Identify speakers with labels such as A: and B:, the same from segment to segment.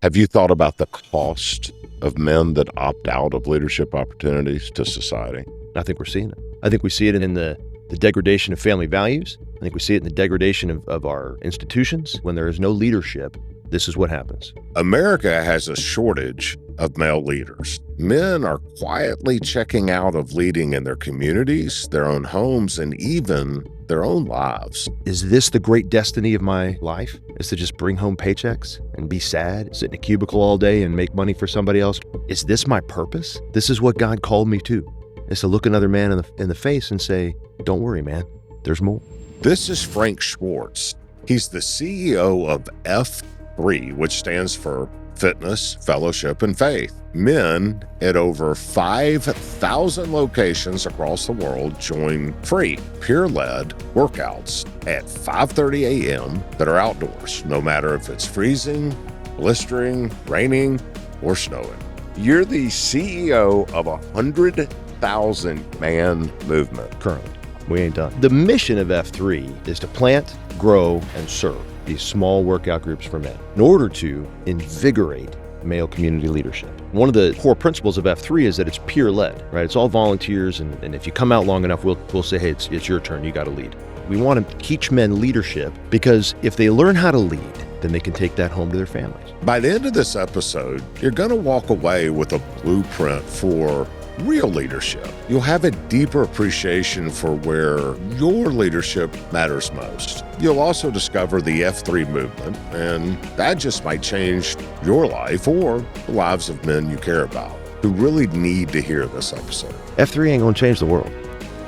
A: Have you thought about the cost of men that opt out of leadership opportunities to society?
B: I think we're seeing it. I think we see it in the degradation of family values. I think we see it in the degradation of our institutions. When there is no leadership, this is what happens.
A: America has a shortage of male leaders. Men are quietly checking out of leading in their communities, their own homes, and even their own lives.
B: Is this the great destiny of my life? Is to just bring home paychecks and be sad, sit in a cubicle all day and make money for somebody else? Is this my purpose? This is what God called me to. Is to look another man in the face and say, don't worry, man, there's more.
A: This is Frank Schwartz. He's the CEO of F3, which stands for Fitness, Fellowship, and Faith. Men at over 5,000 locations across the world join free, peer-led workouts at 5:30 a.m. that are outdoors, no matter if it's freezing, blistering, raining, or snowing. You're the CEO of a 100,000-man movement.
B: Currently, we ain't done. The mission of F3 is to plant, grow, and serve these small workout groups for men in order to invigorate male community leadership. One of the core principles of F3 is that it's peer-led, right? It's all volunteers, and if you come out long enough, we'll say, hey, it's your turn, you got to lead. We want to teach men leadership because if they learn how to lead, then they can take that home to their families.
A: By the end of this episode, you're going to walk away with a blueprint for real leadership. You'll have a deeper appreciation for where your leadership matters most. You'll also discover the F3 movement, and that just might change your life or the lives of men you care about who really need to hear this episode.
B: F3 ain't going to change the world.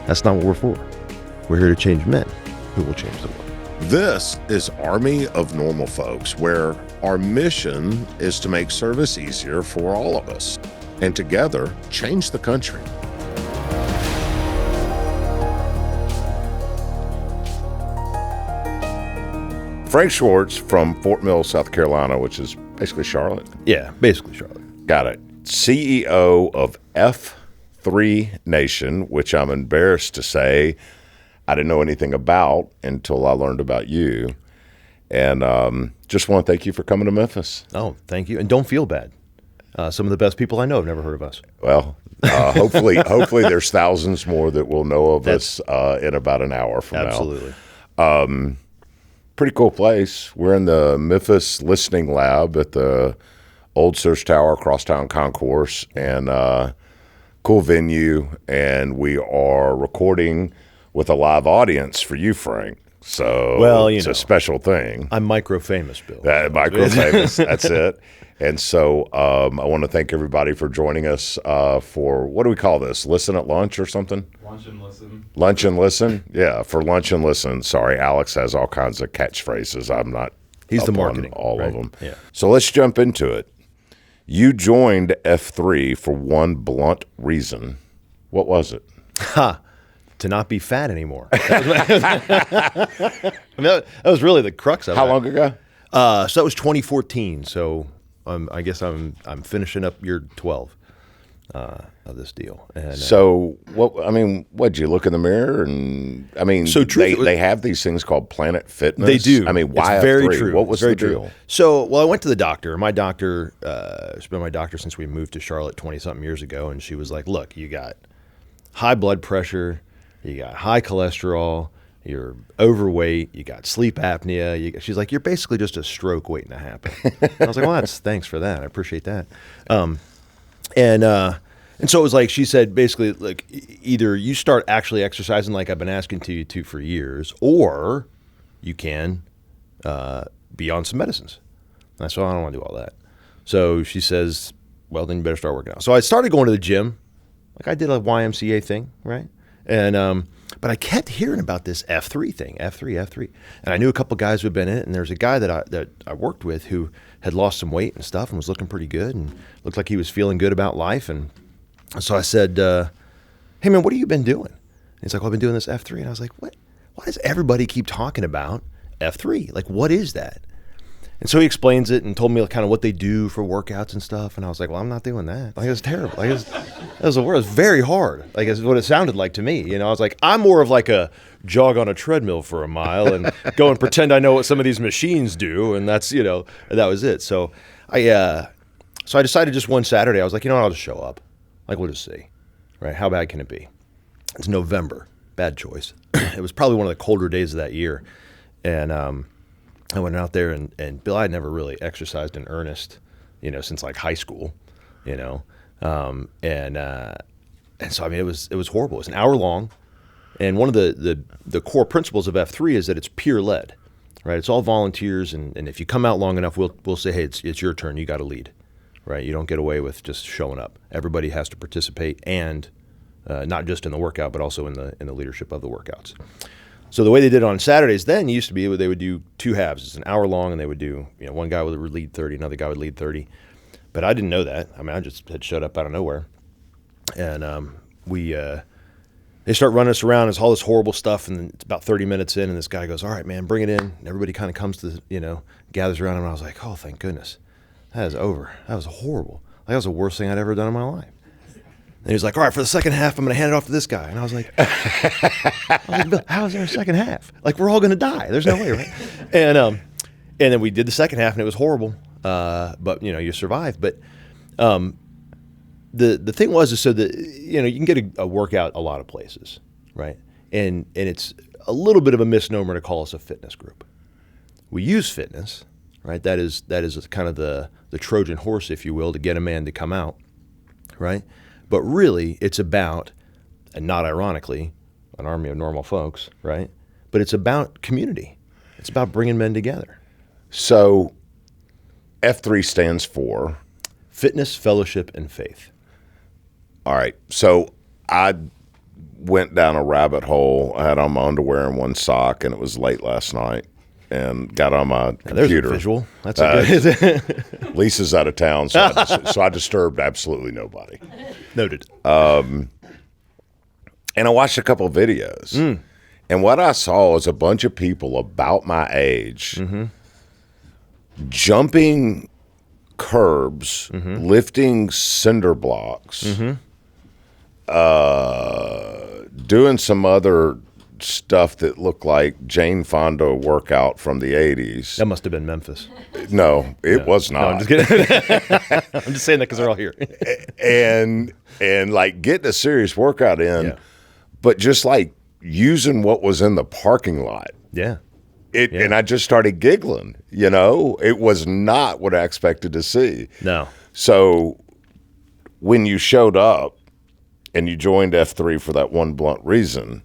B: That's not what we're for. We're here to change men who will change the world.
A: This is Army of Normal Folks, where our mission is to make service easier for all of us, and together, change the country. Frank Schwartz from Fort Mill, South Carolina, which is basically Charlotte.
B: Yeah, basically Charlotte.
A: Got it. CEO of F3 Nation, which I'm embarrassed to say I didn't know anything about until I learned about you. And just want to thank you for coming to Memphis.
B: Oh, thank you. And don't feel bad. Some of the best people I know have never heard of us.
A: Well, hopefully there's thousands more that will know of us in about an hour from
B: absolutely.
A: now. Absolutely. Pretty cool place. We're in the Memphis Listening Lab at the Old Search Tower, Crosstown Concourse, and cool venue. And we are recording with a live audience for you, Frank. So it's a special thing.
B: I'm micro-famous, Bill.
A: Micro-famous, that's it. And so I want to thank everybody for joining us for, what do we call this, Listen at Lunch or something?
C: Lunch and Listen.
A: Lunch and Listen? Yeah, for Lunch and Listen. Sorry, Alex has all kinds of catchphrases. I'm not
B: He's
A: up
B: the marketing,
A: on all
B: right?
A: of them.
B: Yeah.
A: So let's jump into it. You joined F3 for one blunt reason. What was it?
B: To not be fat anymore. That was really the crux of it.
A: How long ago?
B: So that was 2014. So I guess I'm finishing up year 12 of this deal. And,
A: so what'd you look in the mirror and they have these things called Planet Fitness.
B: They do.
A: I mean, why
B: it's very
A: F3?
B: true.
A: What was
B: very
A: the deal?
B: True. So, I went to the doctor. My doctor, it's been my doctor since we moved to Charlotte 20-something years ago, and she was like, look, you got high blood pressure, you got high cholesterol, you're overweight, you got sleep apnea. She's like, you're basically just a stroke waiting to happen. And I was like, well, thanks for that. I appreciate that. And so it was like, she said, basically, like, either you start actually exercising like I've been asking you to for years, or you can be on some medicines. And I said, I don't want to do all that. So she says, well, then you better start working out. So I started going to the gym. Like I did a YMCA thing, right? And but I kept hearing about this F3 thing, F3. And I knew a couple guys who had been in it, and there's a guy that I worked with who had lost some weight and stuff and was looking pretty good and looked like he was feeling good about life. And so I said, hey, man, what have you been doing? And he's like, well, I've been doing this F3. And I was like, what? Why does everybody keep talking about F3? Like, what is that? And so he explains it and told me kind of what they do for workouts and stuff. And I was like, well, I'm not doing that. Like, it was terrible. Like, it was the worst. It was very hard. Like, it's what it sounded like to me. You know, I was like, I'm more of like a jog on a treadmill for a mile and go and pretend I know what some of these machines do. And that's, that was it. So So I decided just one Saturday, I was like, you know what, I'll just show up. Like, we'll just see, right? How bad can it be? It's November. Bad choice. It was probably one of the colder days of that year. And I went out there, and Bill, I had never really exercised in earnest, since like high school, and so, I mean, it was horrible. It was an hour long. And one of the core principles of F3 is that it's peer-led, right? It's all volunteers. And if you come out long enough, we'll say, hey, it's your turn. You got to lead, right? You don't get away with just showing up. Everybody has to participate, and not just in the workout, but also in the leadership of the workouts. So the way they did it on Saturdays then used to be they would do two halves. It's an hour long, and they would do, one guy would lead 30, another guy would lead 30. But I didn't know that. I mean, I just had showed up out of nowhere. And they start running us around. It's all this horrible stuff, and it's about 30 minutes in, and this guy goes, all right, man, bring it in. And everybody kind of comes to, gathers around him, and I was like, oh, thank goodness. That is over. That was horrible. Like, that was the worst thing I'd ever done in my life. And he was like, all right, for the second half, I'm going to hand it off to this guy. And I was like, Bill, how is there a second half? Like, we're all going to die. There's no way, right? And then we did the second half, and it was horrible. But, you survive. But the thing is so that, you can get a workout a lot of places, right? And it's a little bit of a misnomer to call us a fitness group. We use fitness, right? That is kind of the Trojan horse, if you will, to get a man to come out, right? But really, it's about, and not ironically, an army of normal folks, right? But it's about community. It's about bringing men together.
A: So F3 stands for?
B: Fitness, Fellowship, and Faith.
A: All right. So I went down a rabbit hole. I had on my underwear and one sock, and it was late last night, and got on my computer.
B: There's a visual. That's a good.
A: Lisa's out of town, so I disturbed absolutely nobody.
B: Noted.
A: And I watched a couple of videos, and what I saw was a bunch of people about my age jumping curbs, lifting cinder blocks, doing some other stuff that looked like Jane Fonda workout from the 80s.
B: That must have been Memphis.
A: No, it was not.
B: No, I'm just kidding. I'm just saying that because they're all here.
A: and like getting a serious workout in, but just like using what was in the parking lot.
B: Yeah.
A: And I just started giggling, It was not what I expected to see.
B: No.
A: So when you showed up and you joined F3 for that one blunt reason,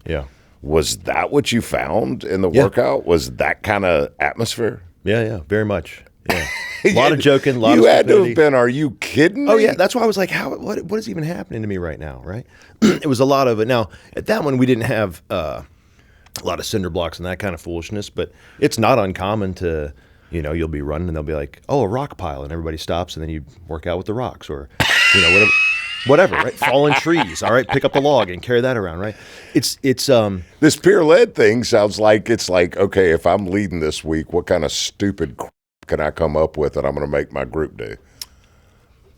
A: was that what you found in the workout? Was that kind of atmosphere?
B: Yeah, very much. Yeah. A lot of joking, a lot of
A: You had
B: stupidity.
A: to have been, are you kidding me?
B: Oh, yeah. That's why I was like, what is even happening to me right now, right? It was a lot of it. Now, at that one, we didn't have a lot of cinder blocks and that kind of foolishness, but it's not uncommon to, you'll be running and they'll be like, oh, a rock pile, and everybody stops, and then you work out with the rocks, or, whatever, right? Fallen trees, all right? Pick up a log and carry that around, right? It's
A: This peer-led thing sounds like it's like, okay, if I'm leading this week, what kind of stupid crap can I come up with that I'm going to make my group do?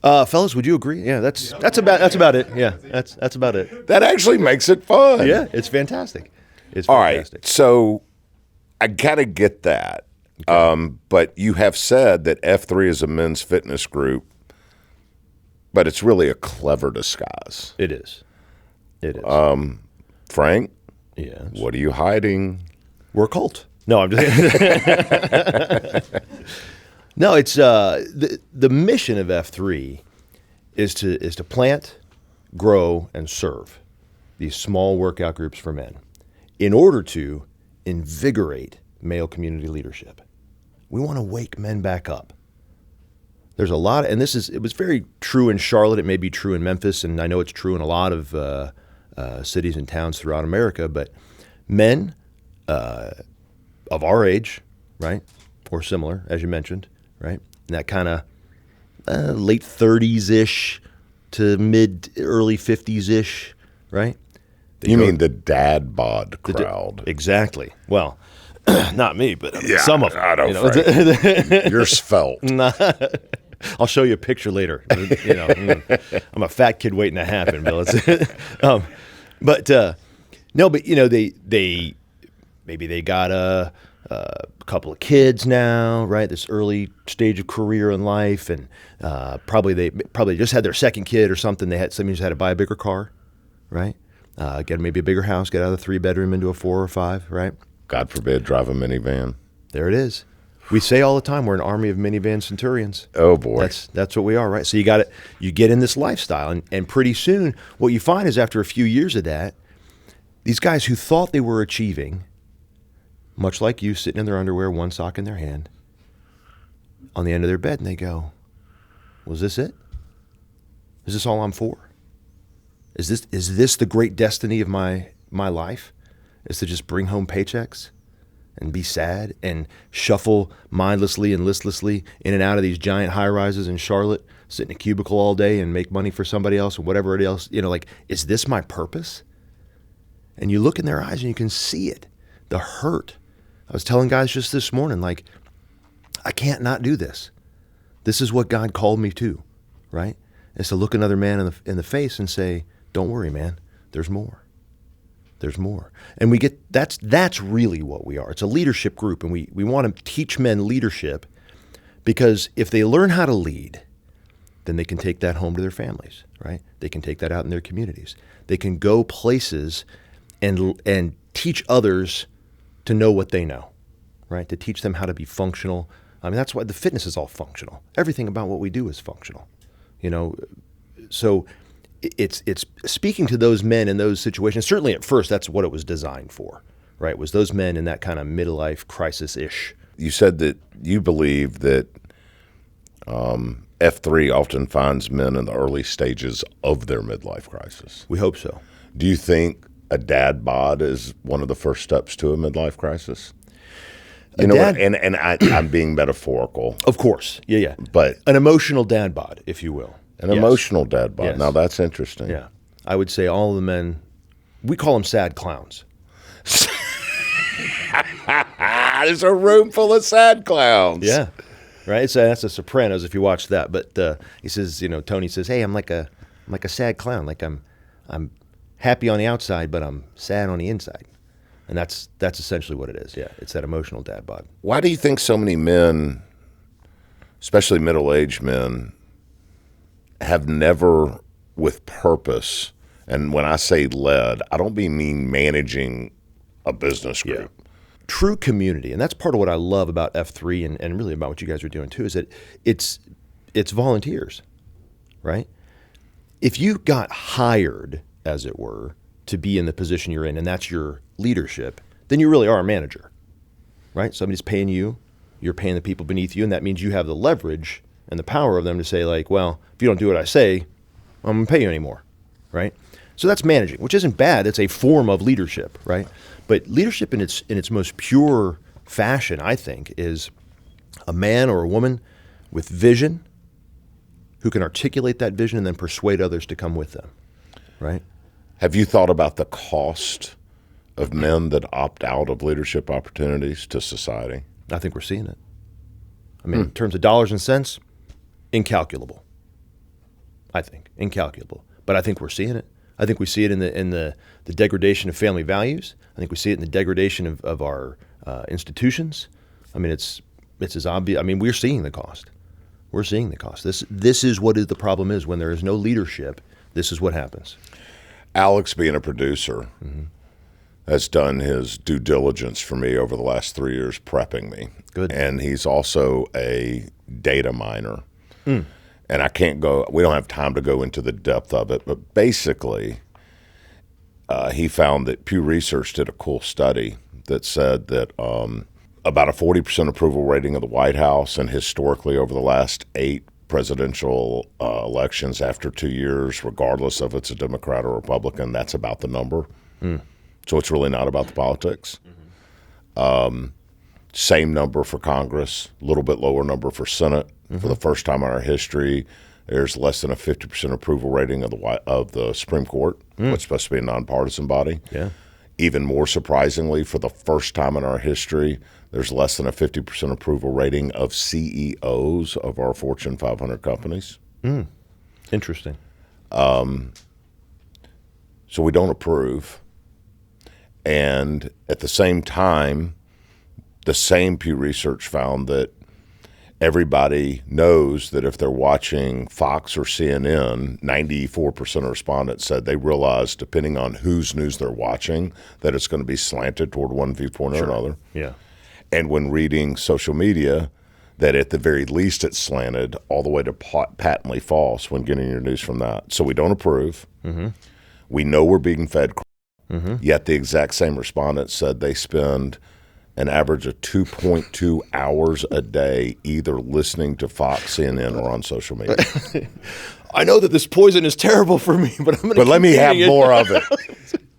B: Fellas, would you agree? Yeah, that's about it. Yeah, that's about it.
A: That actually makes it fun.
B: Yeah, it's fantastic. It's
A: all
B: fantastic.
A: right, so I gotta get that. Okay. But you have said that F3 is a men's fitness group, but it's really a clever disguise.
B: It is. It is.
A: Frank?
B: Yes.
A: What are you hiding?
B: We're a cult. No, I'm just No, it's the mission of F3 is to plant, grow, and serve these small workout groups for men in order to invigorate male community leadership. We want to wake men back up. There's a lot, and it was very true in Charlotte. It may be true in Memphis, and I know it's true in a lot of cities and towns throughout America. But men of our age, right, or similar, as you mentioned, right, in that kind of late 30s-ish to early 50s-ish, right?
A: You mean the dad bod crowd?
B: Exactly. Well, not me, but some of them.
A: I know, you're svelte.
B: I'll show you a picture later. I'm a fat kid waiting to happen, Bill. But they maybe they got a couple of kids now, right? This early stage of career in life, and probably just had their second kid or something. Somebody just had to buy a bigger car, right? Get maybe a bigger house, get out of the 3-bedroom into a 4 or 5, right?
A: God forbid, drive a minivan.
B: There it is. We say all the time we're an army of minivan centurions.
A: Oh boy,
B: that's what we are, right? So you get in this lifestyle, and pretty soon, what you find is after a few years of that, these guys who thought they were achieving, much like you, sitting in their underwear, one sock in their hand, on the end of their bed, and they go, "Was this it? Is this all I'm for? Is this the great destiny of my life? Is to just bring home paychecks and be sad and shuffle mindlessly and listlessly in and out of these giant high-rises in Charlotte, sit in a cubicle all day and make money for somebody else or whatever else, is this my purpose?" And you look in their eyes and you can see it, the hurt. I was telling guys just this morning, I can't not do this. This is what God called me to, right? It's to look another man in the face and say, "Don't worry, man, there's more. There's more." And that's really what we are. It's a leadership group, and we want to teach men leadership, because if they learn how to lead, then they can take that home to their families, right? They can take that out in their communities. They can go places and teach others to know what they know, right? To teach them how to be functional. I mean, that's why the fitness is all functional. Everything about what we do is functional, So it's speaking to those men in those situations. Certainly at first, that's what it was designed for, right? Was those men in that kind of midlife crisis-ish.
A: You said that you believe that F3 often finds men in the early stages of their midlife crisis.
B: We hope so.
A: Do you think a dad bod is one of the first steps to a midlife crisis? I'm being metaphorical.
B: Of course. Yeah.
A: But
B: an emotional dad bod, if you will.
A: An emotional dad bod.
B: Yes.
A: Now that's interesting.
B: Yeah. I would say all of the men, we call them sad clowns.
A: There's a room full of sad clowns.
B: Yeah. Right. That's a Sopranos if you watch that. But he says, Tony says, "Hey, I'm like a sad clown. Like I'm happy on the outside, but I'm sad on the inside." And that's essentially what it is. Yeah. It's that emotional dad bod.
A: Why do you think so many men, especially middle-aged men, have never with purpose, and when I say led, I don't mean managing a business group.
B: Yeah. True community, and that's part of what I love about F3 and really about what you guys are doing too, is that it's volunteers, right? If you got hired, as it were, to be in the position you're in, and that's your leadership, then you really are a manager, right? Somebody's paying you, you're paying the people beneath you, and that means you have the leverage and the power of them to say, well, if you don't do what I say, I'm going to pay you anymore, right? So that's managing, which isn't bad. It's a form of leadership, right? But leadership in its most pure fashion, I think, is a man or a woman with vision who can articulate that vision and then persuade others to come with them, right?
A: Have you thought about the cost of men that opt out of leadership opportunities to society?
B: I think we're seeing it. I mean, in terms of dollars and cents, incalculable. I think incalculable, but I think we're seeing it. I think we see it in the degradation of family values. I think we see it in the degradation of our institutions. I mean, it's as obvious. I mean, we're seeing the cost. We're seeing the cost. This is what the problem is. When there is no leadership, this is what happens.
A: Alex, being a producer, has done his due diligence for me over the last 3 years, prepping me.
B: Good.
A: And he's also a data miner. And we don't have time to go into the depth of it, but basically, he found that Pew Research did a cool study that said that about a 40% approval rating of the White House, and historically over the last 8 presidential elections after 2 years, regardless of if it's a Democrat or Republican, that's about the number. So it's really not about the politics. Same number for Congress, a little bit lower number for Senate. For the first time in our history, there's less than a 50% approval rating of the Supreme Court, which is supposed to be a nonpartisan body.
B: Yeah.
A: Even more surprisingly, for the first time in our history, there's less than a 50% approval rating of CEOs of our Fortune 500 companies.
B: Interesting.
A: So we don't approve. And at the same time, the same Pew Research found that everybody knows that if they're watching Fox or CNN, 94% of respondents said they realize, depending on whose news they're watching, that it's going to be slanted toward one viewpoint or another.
B: Yeah.
A: And when reading social media, that at the very least it's slanted all the way to patently false when getting your news from that. So we don't approve.
B: Mm-hmm.
A: We know we're being fed crap.
B: Mm-hmm.
A: Yet the exact same respondents said they spend an average of 2.2 hours a day either listening to Fox, CNN, or on social media.
B: I know that this poison is terrible for me, but I'm going to
A: But let me have more of it.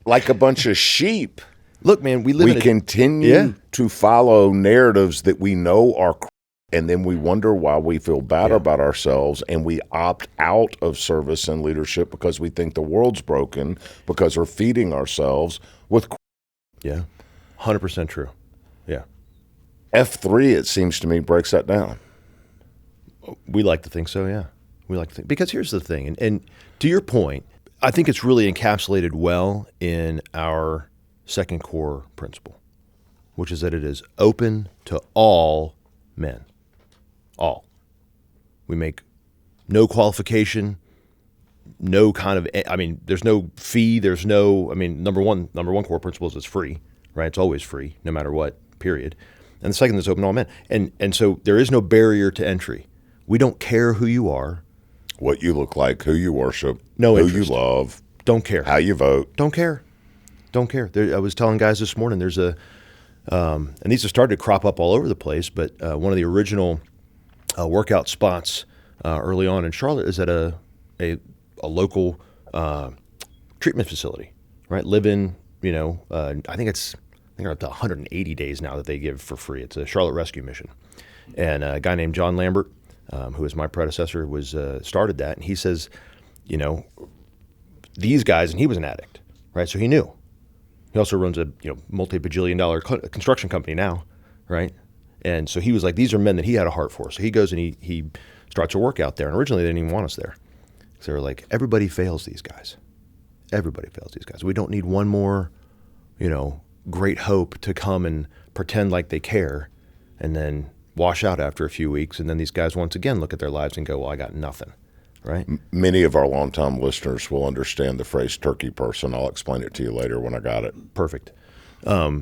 A: Like a bunch of sheep.
B: Look, man, we
A: continue to follow narratives that we know are crap, and then we wonder why we feel bad about ourselves, and we opt out of service and leadership because we think the world's broken because we're feeding ourselves with crap.
B: Yeah, 100% true. Yeah.
A: F3, it seems to me, breaks that down.
B: We like to think so, yeah. We like to think. Because here's the thing, and to your point, I think it's really encapsulated well in our second core principle, which is that it is open to all men. All. We make no qualification, no kind of, there's no fee, there's no, number one core principle is it's free, right? It's always free, no matter what, period. And the second is open to all men. And so there is no barrier to entry. We don't care who you are.
A: What you look like, who you worship,
B: no
A: who
B: interest.
A: You love.
B: Don't care.
A: How you vote.
B: Don't care. Don't care. I was telling guys this morning, there's and these have started to crop up all over the place, but one of the original workout spots early on in Charlotte is at a local treatment facility, right? Live-in, I think they're up to 180 days now that they give for free. It's a Charlotte Rescue Mission. And a guy named John Lambert, who was my predecessor, was started that. And he says, these guys, and he was an addict, right? So he knew. He also runs a multi-bajillion-dollar construction company now, right? And so he was like, these are men that he had a heart for. So he goes and he starts a workout there. And originally they didn't even want us there. So they were like, everybody fails these guys. Everybody fails these guys. We don't need one more, great hope to come and pretend like they care and then wash out after a few weeks. And then these guys once again look at their lives and go, well, I got nothing, right?
A: Many of our longtime listeners will understand the phrase turkey person. I'll explain it to you later when I got it.
B: Perfect. I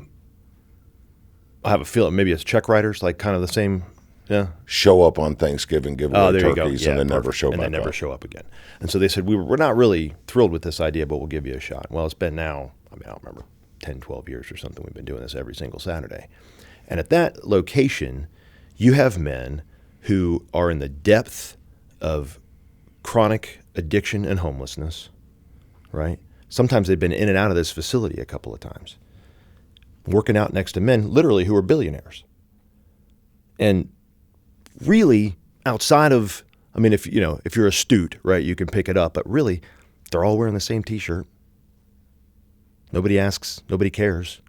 B: have a feeling maybe it's check writers, like kind of the same. Yeah.
A: Show up on Thanksgiving, give away turkeys,
B: yeah,
A: and then never
B: perfect.
A: show back
B: up. And then never
A: up.
B: show up again. And so they said, we're not really thrilled with this idea, but we'll give you a shot. Well, it's been now, I don't remember, 10, 12 years or something. We've been doing this every single Saturday. And at that location, you have men who are in the depth of chronic addiction and homelessness, right? Sometimes they've been in and out of this facility a couple of times, working out next to men literally who are billionaires. And really outside of, if you're astute, right, you can pick it up, but really they're all wearing the same t-shirt. Nobody asks, nobody cares,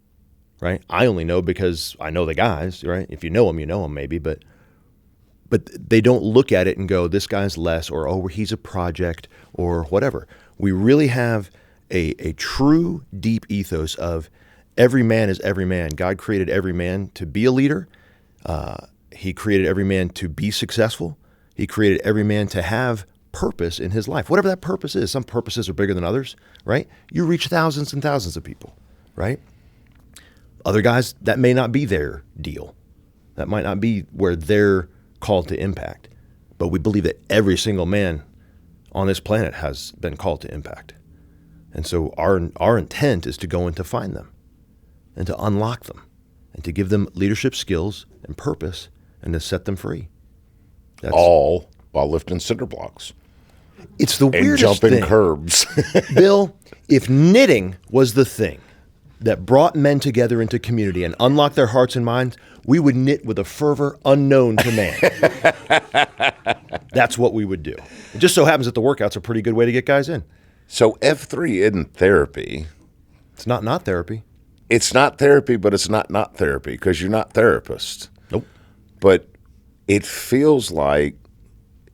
B: right? I only know because I know the guys, right? If you know them maybe, but they don't look at it and go, this guy's less, or, oh, he's a project, or whatever. We really have a true deep ethos of every man is every man. God created every man to be a leader. He created every man to be successful. He created every man to have purpose in his life, whatever that purpose is. Some purposes are bigger than others, right? You reach thousands and thousands of people, right? Other guys, that may not be their deal. That might not be where they're called to impact. But we believe that every single man on this planet has been called to impact. And so our intent is to go and to find them and to unlock them and to give them leadership skills and purpose and to set them free.
A: That's all while lifting cinder blocks.
B: It's the weirdest
A: and jumping
B: thing.
A: curbs.
B: Bill, if knitting was the thing that brought men together into community and unlocked their hearts and minds, we would knit with a fervor unknown to man. That's what we would do. It just so happens that the workout's a pretty good way to get guys in.
A: So F3 isn't therapy.
B: It's not therapy.
A: It's not therapy, but it's not therapy because you're not therapists.
B: Nope.
A: But it feels like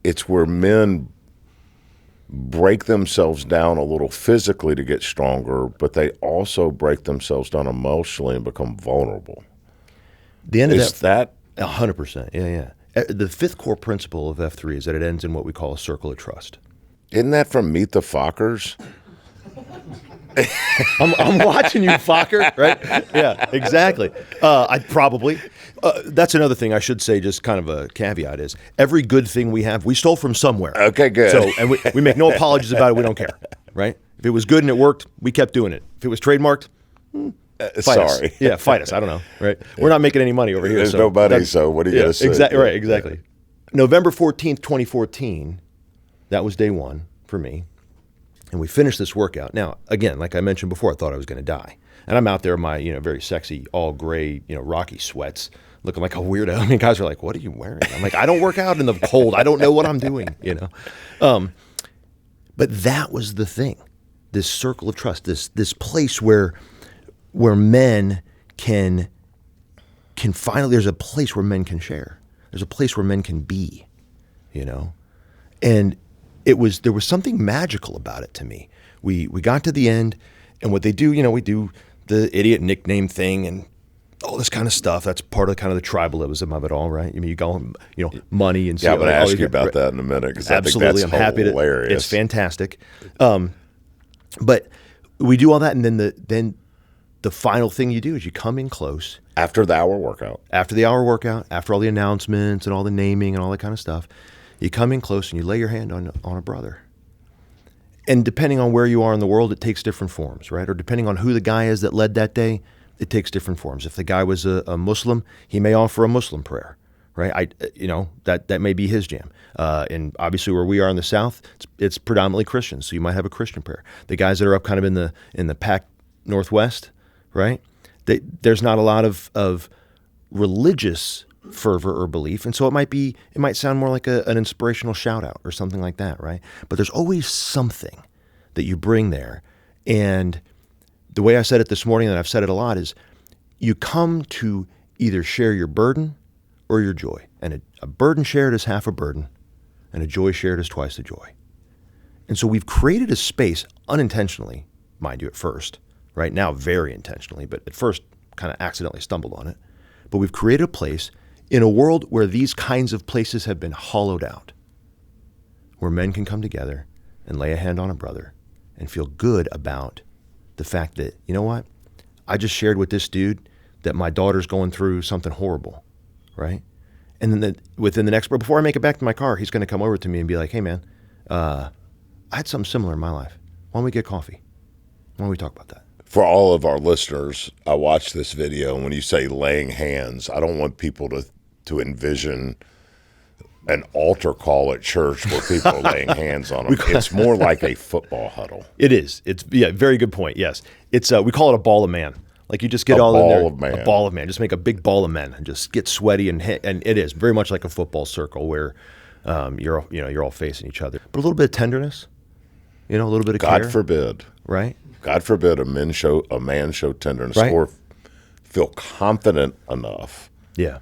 A: it's where men break themselves down a little physically to get stronger, but they also break themselves down emotionally and become vulnerable.
B: The end of
A: Is that
B: 100%. Yeah. The fifth core principle of F3 is that it ends in what we call a circle of trust.
A: isn't that from Meet the Fockers?
B: I'm watching you, Fokker, right? Yeah, exactly. I probably. That's another thing I should say, just kind of a caveat, is every good thing we have, we stole from somewhere.
A: Okay, good.
B: So, and we make no apologies about it. We don't care, right? If it was good and it worked, we kept doing it. If it was trademarked, fight
A: sorry.
B: us. Yeah, fight us. I don't know, right? We're not making any money over here.
A: There's
B: so
A: nobody, so what are you going to say?
B: Exactly, right, exactly. November 14th, 2014, that was day one for me. And we finished this workout. Now, again, like I mentioned before, I thought I was going to die. And I'm out there in my, very sexy, all gray, Rocky sweats, looking like a weirdo. I mean, guys are like, "What are you wearing?" I'm like, "I don't work out in the cold. I don't know what I'm doing," But that was the thing, this circle of trust, this place where men can finally, there's a place where men can share. There's a place where men can be, And there was something magical about it to me. We got to the end, and what they do, we do the idiot nickname thing and all this kind of stuff. That's part of kind of the tribalism of it all, right? I mean, you go, money and
A: Yeah, I'm going to ask you about that in a minute, because I think that's
B: I'm happy
A: hilarious.
B: It's fantastic. But we do all that, and then the final thing you do is you come in close.
A: After the hour workout.
B: After the hour workout, after all the announcements and all the naming and all that kind of stuff, you come in close and you lay your hand on a brother. And depending on where you are in the world, it takes different forms, right? Or depending on who the guy is that led that day, it takes different forms. If the guy was a Muslim, he may offer a Muslim prayer, right? That may be his jam. And obviously where we are in the South, it's predominantly Christian, so you might have a Christian prayer. The guys that are up kind of in the Pac Northwest, right? There's not a lot of religious fervor or belief, and so it might sound more like an inspirational shout out or something like that, right? But there's always something that you bring there. And the way I said it this morning, and I've said it a lot, is you come to either share your burden or your joy. And a burden shared is half a burden, and a joy shared is twice the joy. And so we've created a space unintentionally, mind you, at first, right? Now very intentionally, but at first kind of accidentally stumbled on it. But we've created a place in a world where these kinds of places have been hollowed out, where men can come together and lay a hand on a brother and feel good about the fact that, you know what, I just shared with this dude that my daughter's going through something horrible, right? And then within the next, before I make it back to my car, he's going to come over to me and be like, "Hey man, I had something similar in my life. Why don't we get coffee? Why don't we talk about that?"
A: For all of our listeners, I watched this video, and when you say laying hands, I don't want people to envision an altar call at church where people are laying hands on them. It's more like a football huddle.
B: It is. It's very good point. Yes, it's we call it a ball of man. Like you just get
A: A
B: all in there.
A: ball of man.
B: A ball of man. Just make a big ball of men and just get sweaty and it is very much like a football circle where you're all facing each other, but a little bit of tenderness, a little bit of care.
A: God forbid.
B: Right.
A: God forbid a man show tenderness,
B: Right.
A: or feel confident enough
B: Yeah.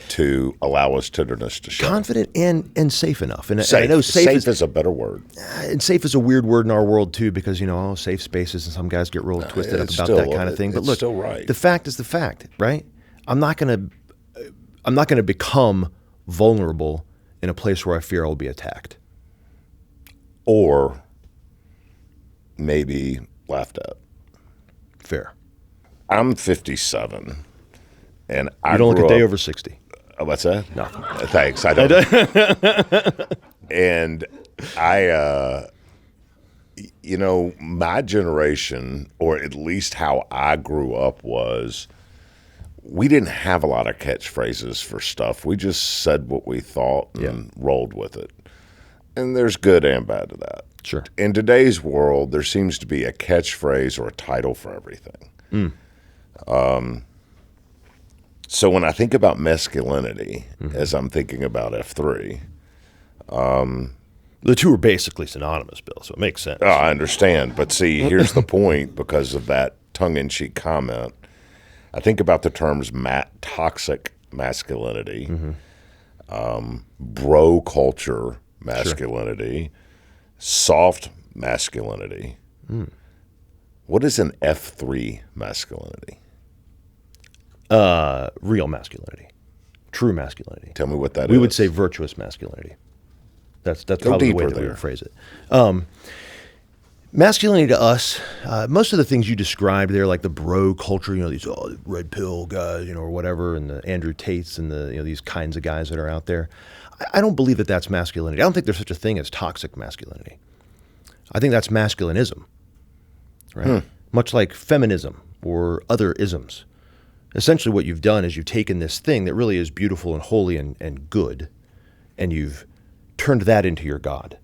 A: to allow us tenderness to show.
B: Confident and safe enough. And
A: Safe.
B: I know
A: Safe is a better word.
B: and safe is a weird word in our world too, because safe spaces, and some guys get real twisted up
A: It's
B: about
A: still-
B: that kind of thing. But
A: it's
B: look,
A: still right.
B: the fact is the fact, right? I'm not gonna become vulnerable in a place where I fear I'll be attacked.
A: Or maybe laughed at.
B: Fair.
A: I'm 57, and I
B: You don't look
A: grew
B: a day
A: up-
B: over 60.
A: What's that?
B: No.
A: Thanks. I don't. And I, my generation, or at least how I grew up, was we didn't have a lot of catchphrases for stuff. We just said what we thought and rolled with it. And there's good and bad to that.
B: Sure.
A: In today's world, there seems to be a catchphrase or a title for everything. So when I think about masculinity, as I'm thinking about F3,
B: The two are basically synonymous, Bill, so it makes sense.
A: I understand. But see, here's the point, because of that tongue-in-cheek comment. I think about the terms toxic masculinity, bro culture masculinity, soft masculinity. What is an F3 masculinity?
B: Real masculinity, true masculinity.
A: Tell me what that is.
B: We would say virtuous masculinity. That's probably the way that we would phrase it. Masculinity to us, most of the things you described there, like the bro culture, these red pill guys, or whatever, and the Andrew Tates and the these kinds of guys that are out there. I don't believe that that's masculinity. I don't think there's such a thing as toxic masculinity. I think that's masculinism, right? Much like feminism or other isms. Essentially what you've done is you've taken this thing that really is beautiful and holy and good, and you've turned that into your God.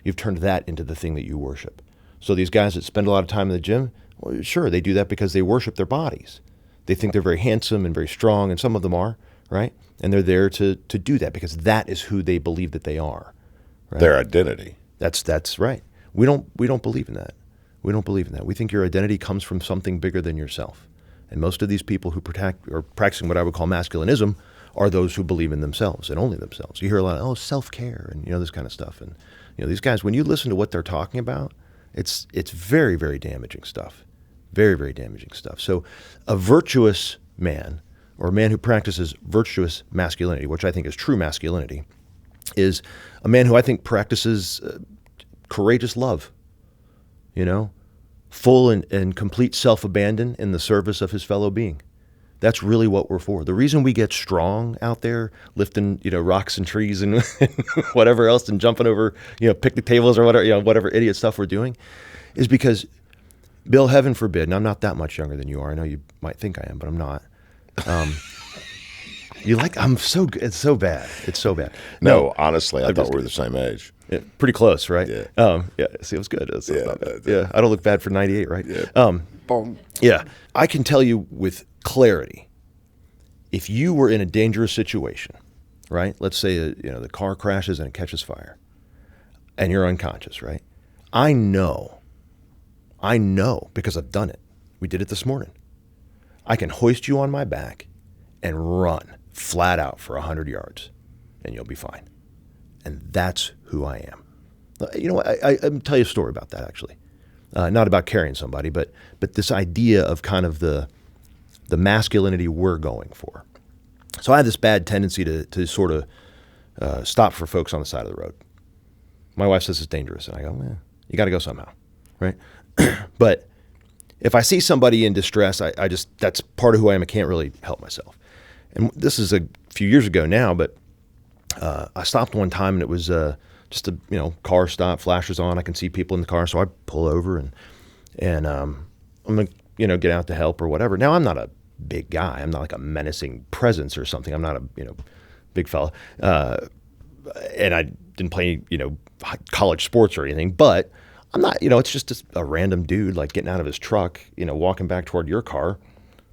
B: You've turned that into the thing that you worship. So these guys that spend a lot of time in the gym, well, sure, they do that because they worship their bodies. They think they're very handsome and very strong, and some of them are, right? And they're there to do that because that is who they believe that they are. Right?
A: Their identity.
B: That's right. We don't believe in that. We don't believe in that. We think your identity comes from something bigger than yourself. And most of these people who are practicing what I would call masculinism are those who believe in themselves and only themselves. You hear a lot of, self-care and, this kind of stuff. And, these guys, when you listen to what they're talking about, it's very, very damaging stuff. Very, very damaging stuff. So a virtuous man, or a man who practices virtuous masculinity, which I think is true masculinity, is a man who I think practices courageous love, full and complete self-abandon in the service of his fellow being. That's really what we're for. The reason we get strong out there, lifting, rocks and trees and whatever else, and jumping over, picnic tables or whatever, whatever idiot stuff we're doing, is because, Bill, heaven forbid, and I'm not that much younger than you are. I know you might think I am, but I'm not. I'm so good. It's so bad. It's so bad.
A: No, honestly, I thought we were the same age.
B: Yeah, pretty close, right?
A: Yeah.
B: Yeah. See, it was good. I don't look bad for 98, right?
A: Yeah.
B: Yeah. I can tell you with clarity, if you were in a dangerous situation, right? Let's say the car crashes and it catches fire, and you're unconscious, right? I know because I've done it. We did it this morning. I can hoist you on my back and run flat out for 100 yards, and you'll be fine. And that's who I am. I'll tell you a story about that, actually. Not about carrying somebody, but this idea of kind of the masculinity we're going for. So I have this bad tendency to sort of stop for folks on the side of the road. My wife says it's dangerous, and I go, you got to go somehow, right? But if I see somebody in distress, I just, that's part of who I am. I can't really help myself. And this is a few years ago now, but I stopped one time, and it was just a car stop, flashers on. I can see people in the car, so I pull over and I'm gonna get out to help or whatever. Now I'm not a big guy. I'm not like a menacing presence or something. I'm not a big fella, and I didn't play college sports or anything. But I'm not. It's just a random dude like getting out of his truck, walking back toward your car.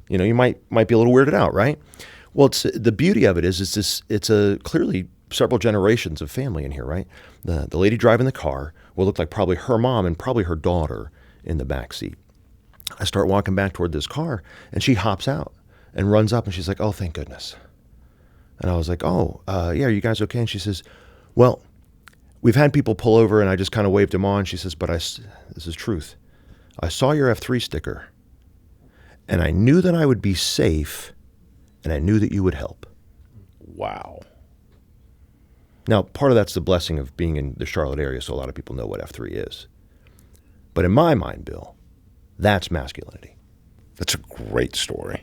B: You might be a little weirded out, right? Well, it's the beauty of it is it's a clearly several generations of family in here, right? The lady driving the car will look like probably her mom and probably her daughter in the back seat. I start walking back toward this car, and she hops out and runs up, and she's like, "Oh, thank goodness." And I was like, "Oh, yeah, are you guys okay?" And she says, "Well, we've had people pull over, and I just kind of waved them on." She says, "But this is truth. I saw your F3 sticker, and I knew that I would be safe, and I knew that you would help."
A: Wow.
B: Now, part of that's the blessing of being in the Charlotte area, so a lot of people know what F3 is. But in my mind, Bill, that's masculinity.
A: That's a great story.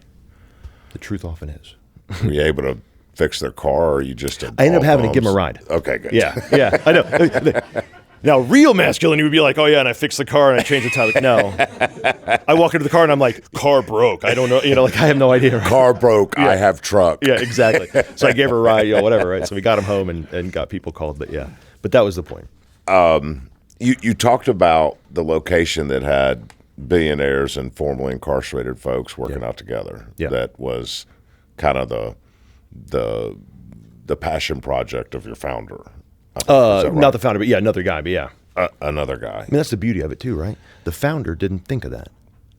B: The truth often is.
A: Were you able to fix their car, or you just
B: I ended up having to give them a ride.
A: Okay, good.
B: Yeah, I know. Now, real masculinity would be like, "Oh yeah, and I fixed the car and I changed the tire." No, I walk into the car and I'm like, "Car broke. I don't know. I have no idea." Right?
A: Car broke.
B: Yeah.
A: I have truck.
B: Yeah, exactly. So I gave her a ride, whatever. Right. So we got him home and got people called. But yeah, but that was the point.
A: You talked about the location that had billionaires and formerly incarcerated folks working out together.
B: Yeah.
A: That was kind of the passion project of your founder. Right?
B: Not the founder, but yeah, another guy. But yeah,
A: another guy.
B: I mean, that's the beauty of it too, right? The founder didn't think of that.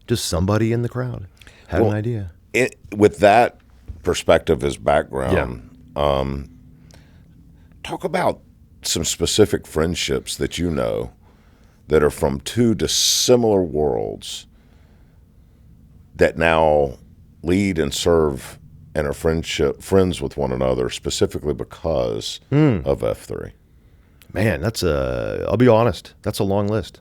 B: Just somebody in the crowd had an idea.
A: With that perspective as background, talk about some specific friendships that that are from two dissimilar worlds that now lead and serve and are friends with one another specifically because of F3?
B: Man, I'll be honest, that's a long list.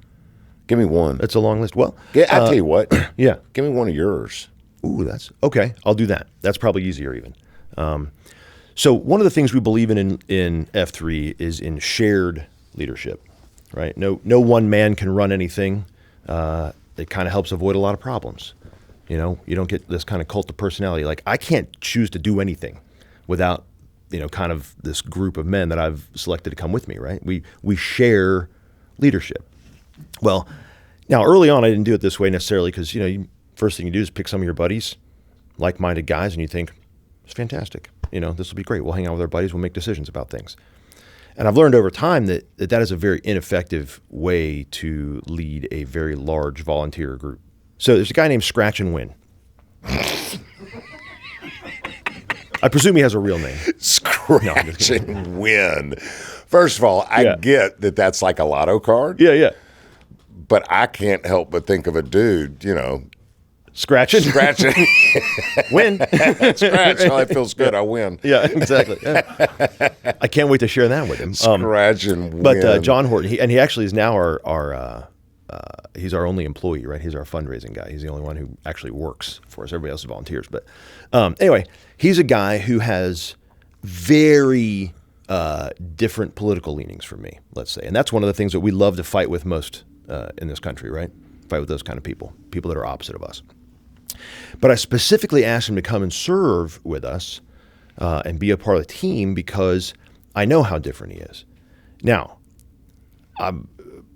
A: Give me one.
B: It's a long list. Well,
A: I'll tell you what.
B: Yeah.
A: Give me one of yours.
B: Ooh, that's okay. I'll do that. That's probably easier even. So one of the things we believe in F3 is in shared leadership, right? No one man can run anything. It kind of helps avoid a lot of problems. You know, you don't get this kind of cult of personality. Like, I can't choose to do anything without, kind of this group of men that I've selected to come with me, right? We share leadership. Well, now early on, I didn't do it this way necessarily because, first thing you do is pick some of your buddies, like-minded guys, and you think, it's fantastic. This will be great. We'll hang out with our buddies. We'll make decisions about things. And I've learned over time that is a very ineffective way to lead a very large volunteer group. So there's a guy named Scratch and Win. I presume he has a real name.
A: Scratch and Win. First of all, I get that that's like a lotto card.
B: Yeah.
A: But I can't help but think of a dude,
B: Scratching. Win.
A: Scratch. Oh, that feels good. I win.
B: Yeah, exactly. Yeah. I can't wait to share that with him.
A: Scratch and Win.
B: But John Horton, he actually is now he's our only employee, right? He's our fundraising guy. He's the only one who actually works for us. Everybody else is volunteers. But anyway, he's a guy who has very different political leanings from me, let's say. And that's one of the things that we love to fight with most in this country, right? Fight with those kind of people that are opposite of us. But I specifically asked him to come and serve with us and be a part of the team because I know how different he is. Now, I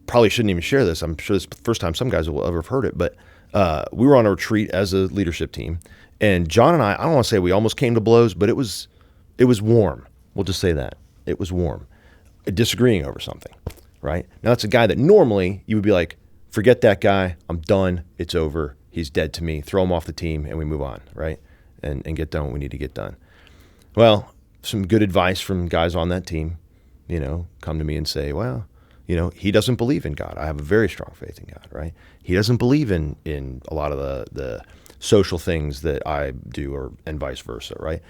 B: probably shouldn't even share this. I'm sure this is the first time some guys will ever have heard it, but we were on a retreat as a leadership team, and John and I don't want to say we almost came to blows, but it was warm. We'll just say that. It was warm. Disagreeing over something, right? Now, it's a guy that normally you would be like, forget that guy. I'm done. It's over. He's dead to me. Throw him off the team and we move on, right? And get done what we need to get done. Well, some good advice from guys on that team, come to me and say, well, he doesn't believe in God. I have a very strong faith in God, right? He doesn't believe in a lot of the social things that I do and vice versa, right?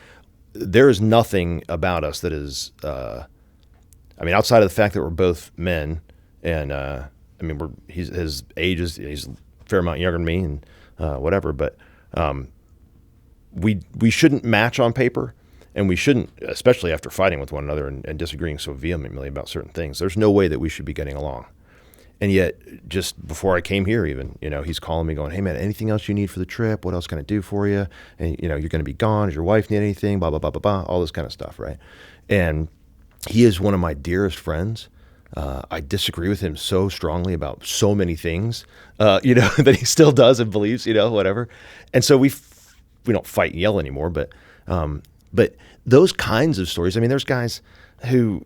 B: There is nothing about us that is, outside of the fact that we're both men and, his age he's a fair amount younger than me and whatever, but we shouldn't match on paper, and we shouldn't, especially after fighting with one another and disagreeing so vehemently about certain things. There's no way that we should be getting along. And yet, just before I came here even, he's calling me going, hey man, anything else you need for the trip? What else can I do for you? And you're going to be gone. Does your wife need anything? Blah, blah, blah, blah, blah, all this kind of stuff, right? And he is one of my dearest friends. I disagree with him so strongly about so many things, that he still does and believes, whatever. And so we don't fight and yell anymore, but those kinds of stories, there's guys who,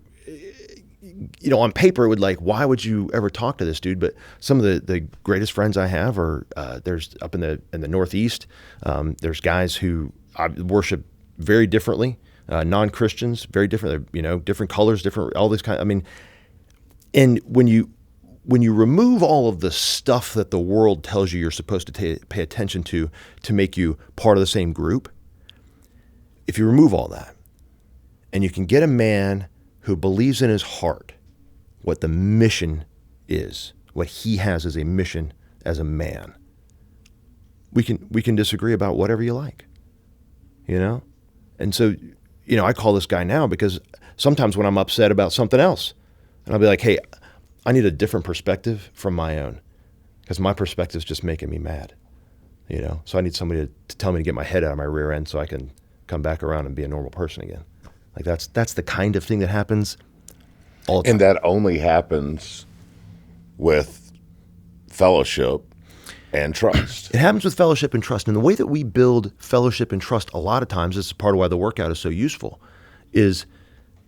B: on paper would like, why would you ever talk to this dude? But some of the greatest friends I have are, there's up in the Northeast, there's guys who I worship very differently, non-Christians, very different, different colors, different, all this kind, and when you remove all of the stuff that the world tells you you're supposed to pay attention to make you part of the same group, if you remove all that and you can get a man who believes in his heart what the mission is, what he has as a mission as a man, we can disagree about whatever you like, And so, I call this guy now because sometimes when I'm upset about something else, and I'll be like, hey, I need a different perspective from my own because my perspective is just making me mad, So I need somebody to tell me to get my head out of my rear end so I can come back around and be a normal person again. Like that's the kind of thing that happens all the time.
A: And that only happens with fellowship and trust.
B: It happens with fellowship and trust. And the way that we build fellowship and trust a lot of times, this is part of why the workout is so useful, is,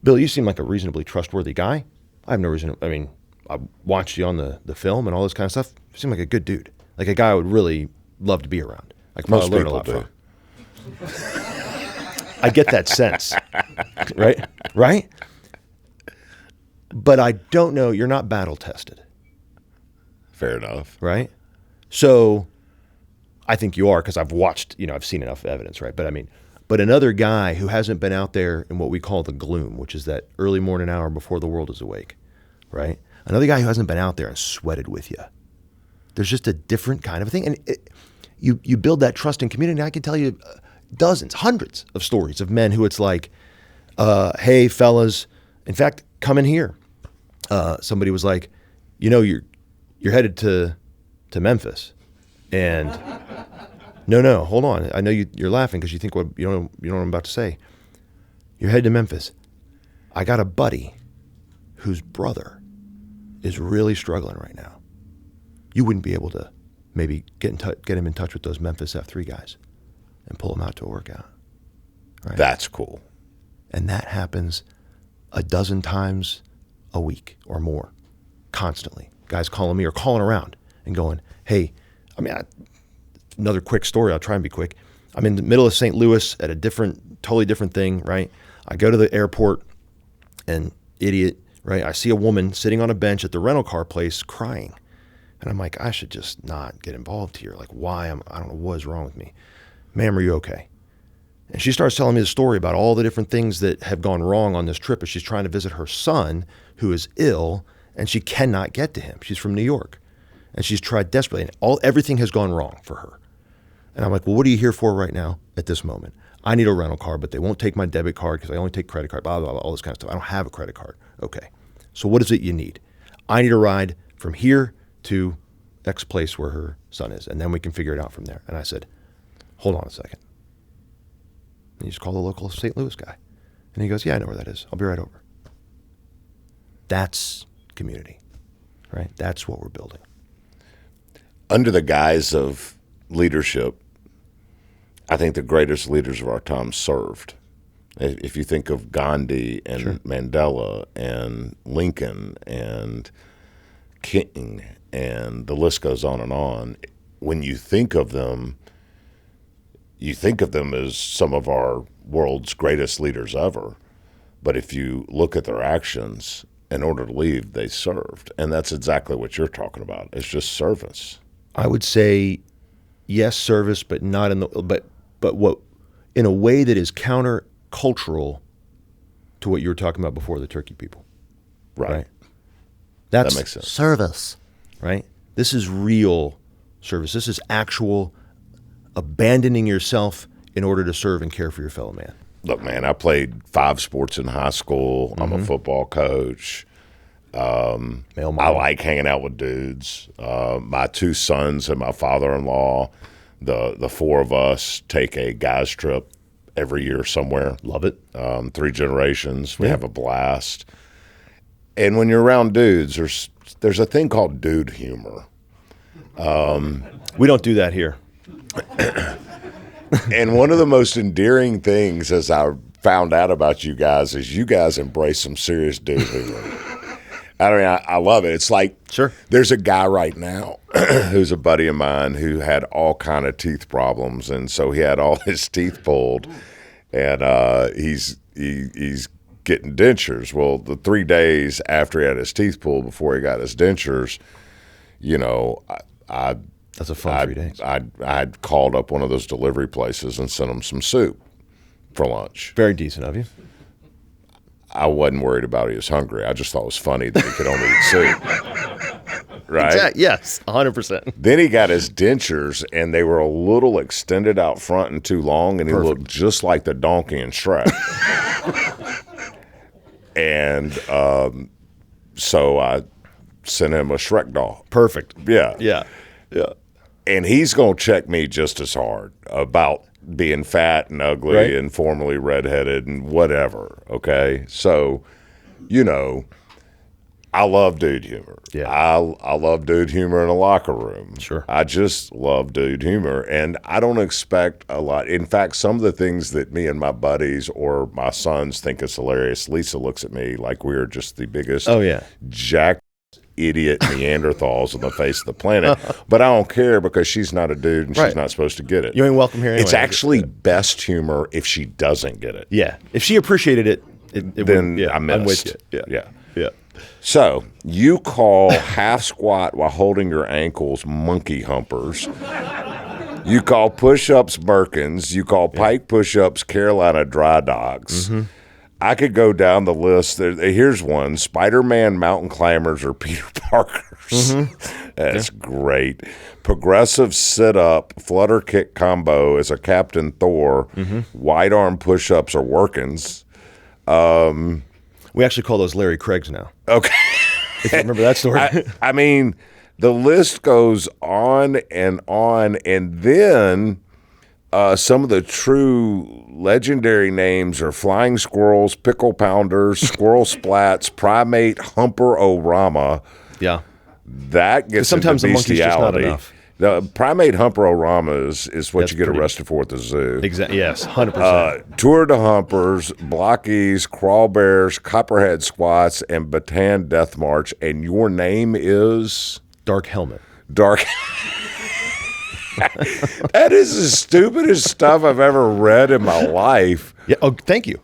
B: Bill, you seem like a reasonably trustworthy guy. I have no reason. I watched you on the film and all this kind of stuff. You seem like a good dude, like a guy I would really love to be around. I could probably learn a lot from. I get that sense, right? But I don't know. You're not battle tested.
A: Fair enough.
B: Right? So I think you are because I've watched, I've seen enough evidence, right? But I mean, but another guy who hasn't been out there in what we call the gloom, which is that early morning hour before the world is awake, right? Another guy who hasn't been out there and sweated with you. There's just a different kind of thing. And you build that trust and community. I can tell you dozens, hundreds of stories of men who it's like, hey, fellas, in fact, come in here. Somebody was like, you're headed to Memphis. And no, hold on. I know you're laughing because you think you know what I'm about to say. You're headed to Memphis. I got a buddy whose brother is really struggling right now. You wouldn't be able to maybe get him in touch with those Memphis F3 guys and pull him out to a workout. Right?
A: That's cool.
B: And that happens a dozen times a week or more, constantly. Guys calling me or calling around and going, hey, another quick story. I'll try and be quick. I'm in the middle of St. Louis at a totally different thing, right? I go to the airport and idiot, right? I see a woman sitting on a bench at the rental car place crying. And I'm like, I should just not get involved here. Like, why? I don't know what is wrong with me. Ma'am, are you okay? And she starts telling me the story about all the different things that have gone wrong on this trip as she's trying to visit her son who is ill and she cannot get to him. She's from New York and she's tried desperately and everything has gone wrong for her. And I'm like, well, what are you here for right now at this moment? I need a rental car, but they won't take my debit card because I only take credit card, blah, blah, blah, all this kind of stuff. I don't have a credit card. Okay. So what is it you need? I need a ride from here to X place where her son is, and then we can figure it out from there. And I said, hold on a second. And you just call the local St. Louis guy. And he goes, yeah, I know where that is. I'll be right over. That's community, right? That's what we're building.
A: Under the guise of leadership, I think the greatest leaders of our time served. If you think of Gandhi and
B: Sure.
A: Mandela and Lincoln and King, and the list goes on, when you think of them as some of our world's greatest leaders ever. But if you look at their actions, in order to leave, they served. And that's exactly what you're talking about. It's just service.
B: I would say yes, service, but not but what in a way that is counter-cultural to what you were talking about before, the turkey people.
A: Right.
B: That's
A: That makes sense.
B: service, right? This is real service. This is actual abandoning yourself in order to serve and care for your fellow man.
A: Look, man, I played 5 sports in high school. I'm a football coach.
B: Male
A: I
B: model.
A: like hanging out with dudes. My 2 sons and my father-in-law, the 4 of us take a guys trip every year somewhere.
B: Love it.
A: 3 generations. We have a blast. And when you're around dudes, there's a thing called dude humor.
B: We don't do that here.
A: And one of the most endearing things, as I found out about you guys, is you guys embrace some serious dude humor. I love it. It's like,
B: Sure.
A: There's a guy right now who's a buddy of mine who had all kind of teeth problems, and so he had all his teeth pulled, and he's getting dentures. Well, the 3 days after he had his teeth pulled, before he got his dentures,
B: That's a fun 3 days.
A: I had called up one of those delivery places and sent him some soup for lunch.
B: Very decent of you.
A: I wasn't worried about he was hungry. I just thought it was funny that he could only eat soup. Right?
B: Exactly. Yes, 100%.
A: Then he got his dentures, and they were a little extended out front and too long, and he
B: Perfect.
A: looked just like the donkey in Shrek. And so I sent him a Shrek doll.
B: Perfect.
A: Yeah.
B: Yeah.
A: And he's going to check me just as hard about being fat and ugly
B: Right.
A: and formerly redheaded and whatever, okay? So, I love dude humor.
B: Yeah.
A: I love dude humor in a locker room.
B: Sure.
A: I just love dude humor, and I don't expect a lot. In fact, some of the things that me and my buddies or my sons think is hilarious, Lisa looks at me like we're just the biggest
B: Oh, yeah.
A: jack idiot Neanderthals on the face of the planet. But I don't care because she's not a dude and she's
B: Right.
A: not supposed to get it.
B: You ain't welcome here anyway.
A: It's actually best humor if she doesn't get it.
B: Yeah. If she appreciated it
A: Then
B: would, yeah,
A: I missed.
B: I'm with you.
A: Yeah.
B: Yeah.
A: So you call half squat while holding your ankles monkey humpers. You call push-ups Birkins. You call pike push-ups Carolina dry dogs.
B: Mm-hmm.
A: I could go down the list. Here's one. Spider-Man mountain climbers or Peter Parkers. Mm-hmm. That's great. Progressive sit-up, flutter kick combo as a Captain Thor. Mm-hmm. Wide arm push-ups or workins.
B: We actually call those Larry Craigs now.
A: Okay.
B: If you remember that story.
A: I mean, the list goes on, and then some of the true legendary names are flying squirrels, pickle pounders, squirrel splats, primate humper-o-rama.
B: Yeah.
A: That gets
B: sometimes
A: into
B: the monkey's just not
A: bestiality.
B: enough.
A: The primate humper-o-rama is what
B: That's
A: you get
B: pretty-
A: arrested for at the zoo.
B: Exactly. Yes, 100%.
A: Tour de Humpers, Blockies, Crawl Bears, Copperhead Squats, and Bataan Death March. And your name is?
B: Dark Helmet.
A: Dark. That is the stupidest stuff I've ever read in my life.
B: Yeah. Oh, thank you.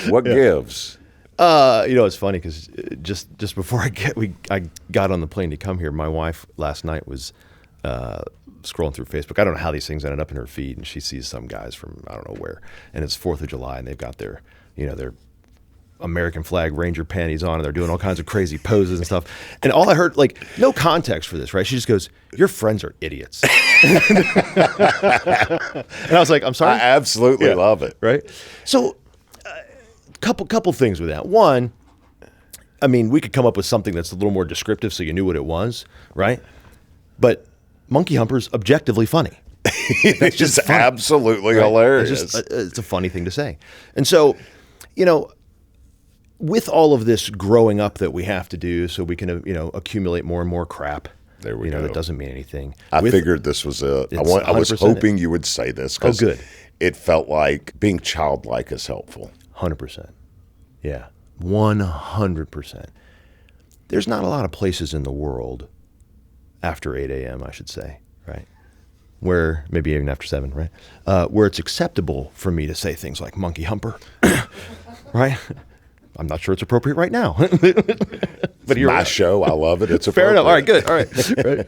A: What gives?
B: It's funny because just before I got on the plane to come here, my wife last night was scrolling through Facebook. I don't know how these things ended up in her feed, and she sees some guys from I don't know where, and it's 4th of July, and they've got their American flag Ranger panties on, and they're doing all kinds of crazy poses and stuff. And all I heard, like, no context for this, right? She just goes, "Your friends are idiots." And I was like, "I'm sorry."
A: I absolutely love it.
B: Right? So, couple things with that. One, I mean, we could come up with something that's a little more descriptive so you knew what it was, right? But monkey humper's objectively funny.
A: It's just
B: funny,
A: absolutely
B: right?
A: hilarious.
B: It's a funny thing to say. And so, with all of this growing up that we have to do so we can, accumulate more and more crap.
A: There we go.
B: That doesn't mean anything.
A: I figured this was it. I was
B: 100%
A: hoping you would say this because
B: good.
A: It felt like being childlike is helpful.
B: 100%. Yeah, 100%. There's not a lot of places in the world after 8 a.m., I should say, right? Where, maybe even after 7, right? Where it's acceptable for me to say things like monkey humper, right? I'm not sure it's appropriate right now. But
A: It's my show. I love it. It's
B: fair enough. All right, good. All right. Right.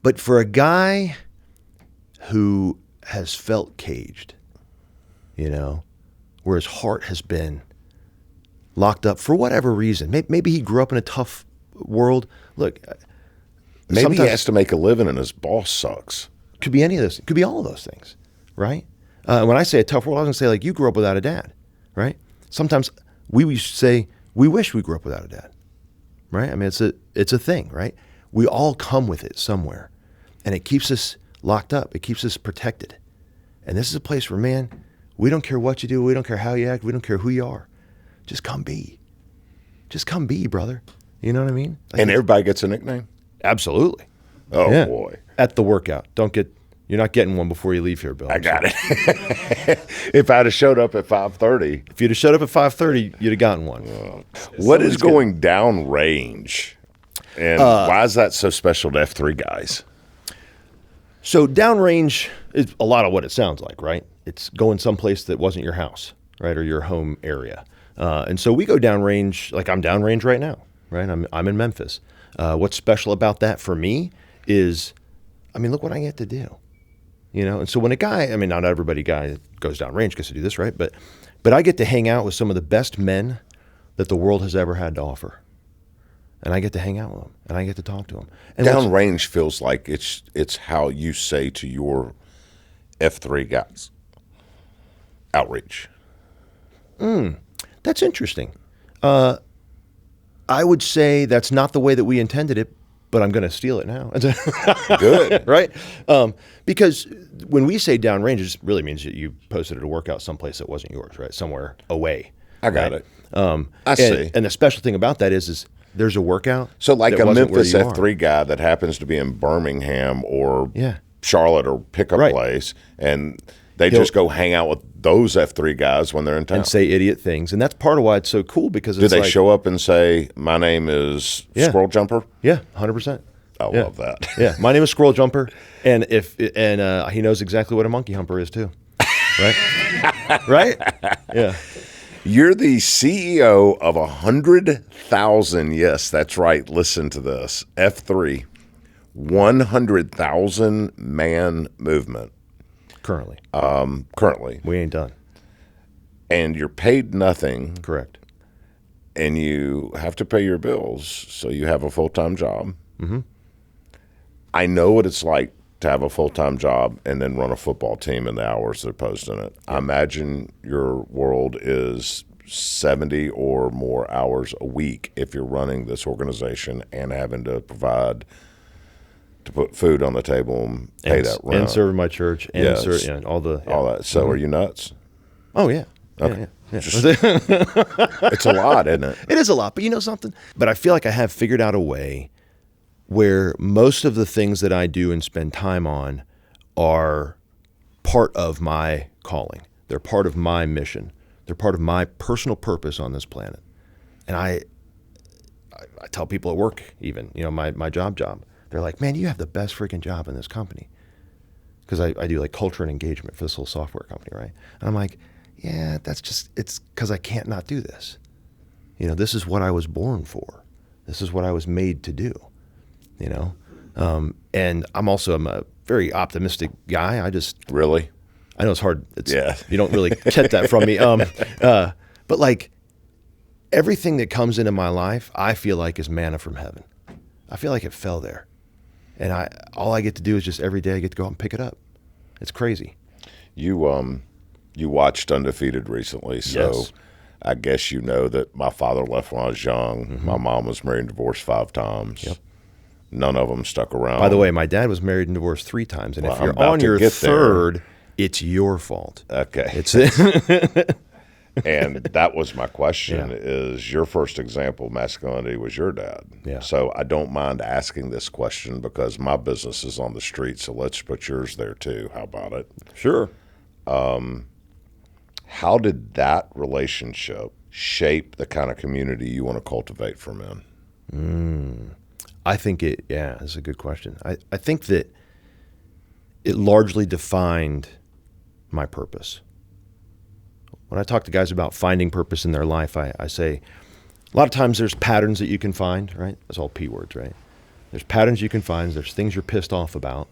B: But for a guy who has felt caged, where his heart has been locked up for whatever reason, maybe he grew up in a tough world. Look,
A: maybe he has to make a living and his boss sucks.
B: Could be any of those. Could be all of those things, right? When I say a tough world, I was going to say, like, you grew up without a dad, right? Sometimes we used to say, we wish we grew up without a dad, right? I mean, it's a thing, right? We all come with it somewhere, and it keeps us locked up. It keeps us protected. And this is a place where, man, we don't care what you do. We don't care how you act. We don't care who you are. Just come be. Just come be, brother. You know what I mean? Like,
A: And everybody gets a nickname?
B: absolutely.
A: Oh,
B: Yeah.
A: boy.
B: At the workout. You're not getting one before you leave here, Bill.
A: I got it. If I'd have showed up at 5:30.
B: If you'd have showed up at 5:30, you'd have gotten one.
A: What is going down range? And why is that so special to F3 guys?
B: So downrange is a lot of what it sounds like, right? It's going someplace that wasn't your house, right, or your home area. And so we go downrange, like I'm downrange right now, right? I'm in Memphis. What's special about that for me is, I mean, look what I get to do, And so when a guy, I mean, not everybody guy goes downrange gets to do this, right? But I get to hang out with some of the best men that the world has ever had to offer. And I get to hang out with them, and I get to talk to them. And
A: Downrange feels like it's how you say to your F3 guys. Outreach.
B: That's interesting. I would say that's not the way that we intended it, but I'm going to steal it now.
A: Good.
B: Right? Because when we say downrange, it just really means that you posted at a workout someplace that wasn't yours, right? Somewhere away.
A: I got
B: right?
A: it. I see.
B: And the special thing about that is there's a workout.
A: So like
B: that
A: a
B: wasn't where
A: Memphis
B: you
A: F3
B: are.
A: guy that happens to be in Birmingham or
B: Yeah.
A: Charlotte or pickup
B: Right.
A: place, and they just go hang out with those F3 guys when they're in town.
B: And say idiot things. And that's part of why it's so cool, because it's
A: Do they
B: like,
A: show up and say, "My name is
B: Yeah.
A: Squirrel Jumper"?
B: Yeah, 100%.
A: I
B: Yeah.
A: love that.
B: Yeah, my name is Squirrel Jumper, and he knows exactly what a monkey humper is too, right? Right? Yeah.
A: You're the CEO of 100,000. Yes, that's right. Listen to this. F3 100,000 man movement
B: Currently.
A: currently,
B: We ain't done.
A: and you're paid nothing,
B: Correct.
A: and you have to pay your bills, so you have a full-time job.
B: Mm-hmm.
A: I know what it's like to have a full-time job and then run a football team in the hours they're posting it. I imagine your world is 70 or more hours a week if you're running this organization and having to provide to put food on the table and pay that rent.
B: And serving my church and
A: Yes.
B: all
A: that. So are you nuts?
B: Oh, yeah.
A: Okay.
B: Yeah.
A: It's a lot, isn't it?
B: It is a lot, but you know something? But I feel like I have figured out a way where most of the things that I do and spend time on are part of my calling. They're part of my mission. They're part of my personal purpose on this planet. And I tell people at work even, my job. They're like, man, you have the best freaking job in this company. Because I do like culture and engagement for this little software company, right? And I'm like, yeah, it's because I can't not do this. This is what I was born for. This is what I was made to do. And I'm a very optimistic guy.
A: Really?
B: I know it's hard.
A: Yeah.
B: You don't really get that from me. But like everything that comes into my life, I feel like is manna from heaven. I feel like it fell there. And all I get to do is just every day I get to go out and pick it up. It's crazy.
A: You watched Undefeated recently, so
B: Yes.
A: I guess you know that my father left when I was young.
B: Mm-hmm.
A: My mom was married and divorced 5 times.
B: Yep.
A: None of them stuck around.
B: By the way, my dad was married and divorced 3 times. And
A: Well,
B: if
A: I'm
B: you're
A: about
B: on
A: to
B: your
A: get there.
B: third, it's your fault.
A: Okay.
B: It's
A: And that was my question,
B: Yeah.
A: is your first example of masculinity was your dad.
B: Yeah.
A: So I don't mind asking this question because my business is on the street, so let's put yours there too. How about it?
B: Sure.
A: How did that relationship shape the kind of community you want to cultivate for men?
B: I think that's a good question. I think that it largely defined my purpose. When I talk to guys about finding purpose in their life, I say a lot of times there's patterns that you can find, right? That's all P words, right? There's patterns you can find. There's things you're pissed off about,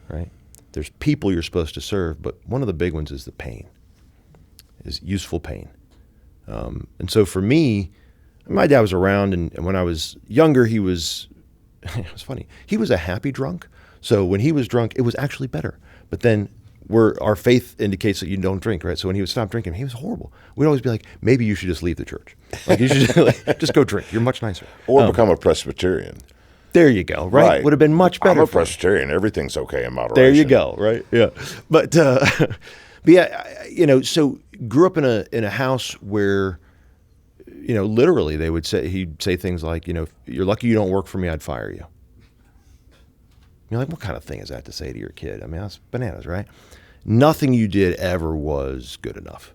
B: right? There's people you're supposed to serve, but one of the big ones is the pain, is useful pain. And so for me, my dad was around, and when I was younger, he was, it was funny, he was a happy drunk. So when he was drunk, it was actually better. But then our faith indicates that you don't drink, right? So when he would stop drinking, he was horrible. We'd always be like, maybe you should just leave the church. Like you should just go drink. You're much nicer.
A: Or become a Presbyterian.
B: There you go, right? Would have been much better.
A: I'm a
B: for him.
A: Presbyterian. Everything's okay in moderation.
B: There you go, right? Yeah. But yeah, so grew up in a house where, literally he'd say things like, if you're lucky you don't work for me, I'd fire you. You're like, what kind of thing is that to say to your kid? I mean, that's bananas, right? Nothing you did ever was good enough.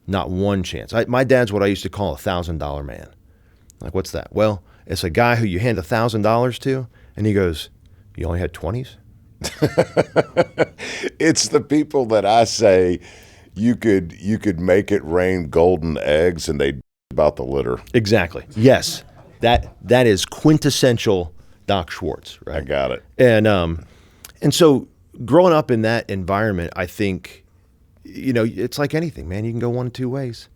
B: Not one chance. My dad's what I used to call a $1,000 man. Like, what's that? Well, it's a guy who you hand $1,000 to, and he goes, you only had 20s?
A: It's the people that I say you could make it rain golden eggs and they'd about the litter.
B: Exactly. Yes. That is quintessential Doc Schwartz, right?
A: I got it.
B: And so growing up in that environment, I think, it's like anything, man. You can go one of 2 ways,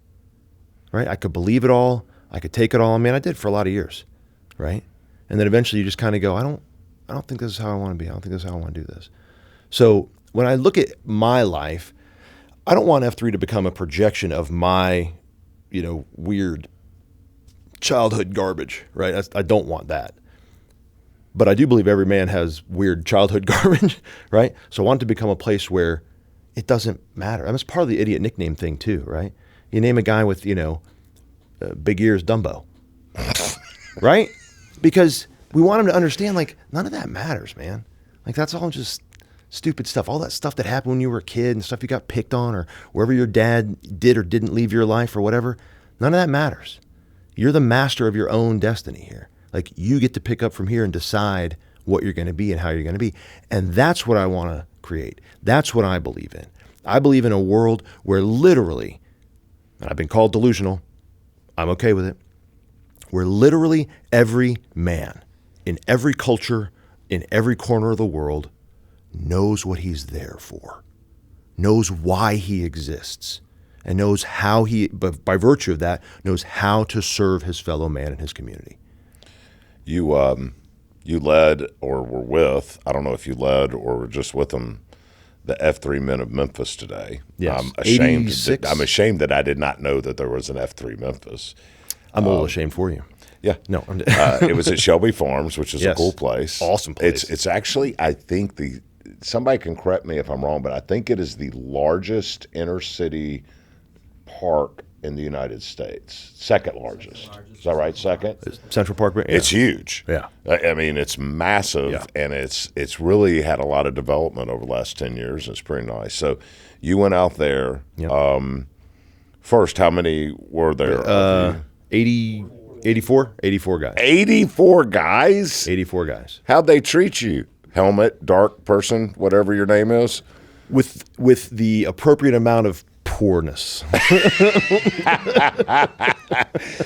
B: right? I could believe it all. I could take it all. I mean, I did for a lot of years, right? And then eventually you just kind of go, I don't think this is how I want to be. I don't think this is how I want to do this. So when I look at my life, I don't want F3 to become a projection of my, weird childhood garbage, right? I don't want that. But I do believe every man has weird childhood garbage, right? So I want it to become a place where it doesn't matter. I mean, it's part of the idiot nickname thing too, right? You name a guy with, big ears, Dumbo, right? Because we want him to understand, like, none of that matters, man. Like, that's all just stupid stuff. All that stuff that happened when you were a kid and stuff you got picked on or wherever your dad did or didn't leave your life or whatever, none of that matters. You're the master of your own destiny here. Like, you get to pick up from here and decide what you're going to be and how you're going to be. And that's what I want to create. That's what I believe in. I believe in a world where literally, and I've been called delusional, I'm okay with it, where literally every man in every culture in every corner of the world knows what he's there for, knows why he exists, and knows how he, but by virtue of that, knows how to serve his fellow man in his community.
A: You led or were with, I don't know if you led or were just with them, the F3 Men of Memphis today.
B: Yes.
A: I'm ashamed that I did not know that there was an F3 Memphis.
B: I'm a little ashamed for you.
A: Yeah.
B: No.
A: It was at Shelby Farms, which is a cool place.
B: Awesome place.
A: It's actually, I think somebody can correct me if I'm wrong, but I think it is the largest inner city park in the United States. Second largest. Is that right? Second?
B: Central Park. Yeah.
A: It's huge.
B: Yeah.
A: I mean, it's massive, and it's really had a lot of development over the last 10 years. It's pretty nice. So you went out there.
B: Yep.
A: First, how many were there?
B: 84 guys.
A: 84 guys?
B: 84 guys.
A: How'd they treat you? Helmet, dark person, whatever your name is?
B: With the appropriate amount of poorness.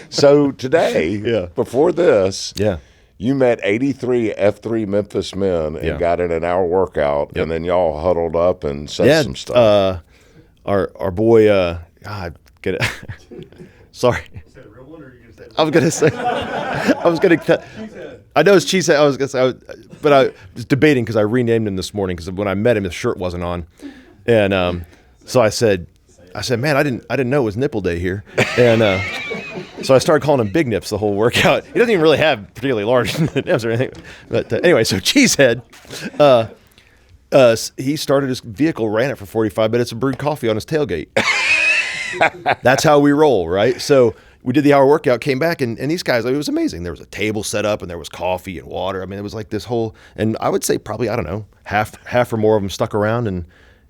A: So today, before this, you met 83 F3 Memphis men and got in an hour workout, and then y'all huddled up and said some stuff.
B: Our boy, God, get it. Sorry.
C: Is that a real one, or are you going to say?
B: I was gonna cut. I know it's Cheesehead. I was gonna say, but I was debating because I renamed him this morning because when I met him, his shirt wasn't on, and so I said, man, I didn't know it was nipple day here, and so I started calling him Big Nips the whole workout. He doesn't even really have particularly large nips or anything, but anyway, so Cheesehead, he started his vehicle, ran it for 45 minutes, and brewed coffee on his tailgate. That's how we roll, right? So we did the hour workout, came back, and these guys, it was amazing. There was a table set up, and there was coffee and water. I mean, it was like this whole, and I would say probably, I don't know, half or more of them stuck around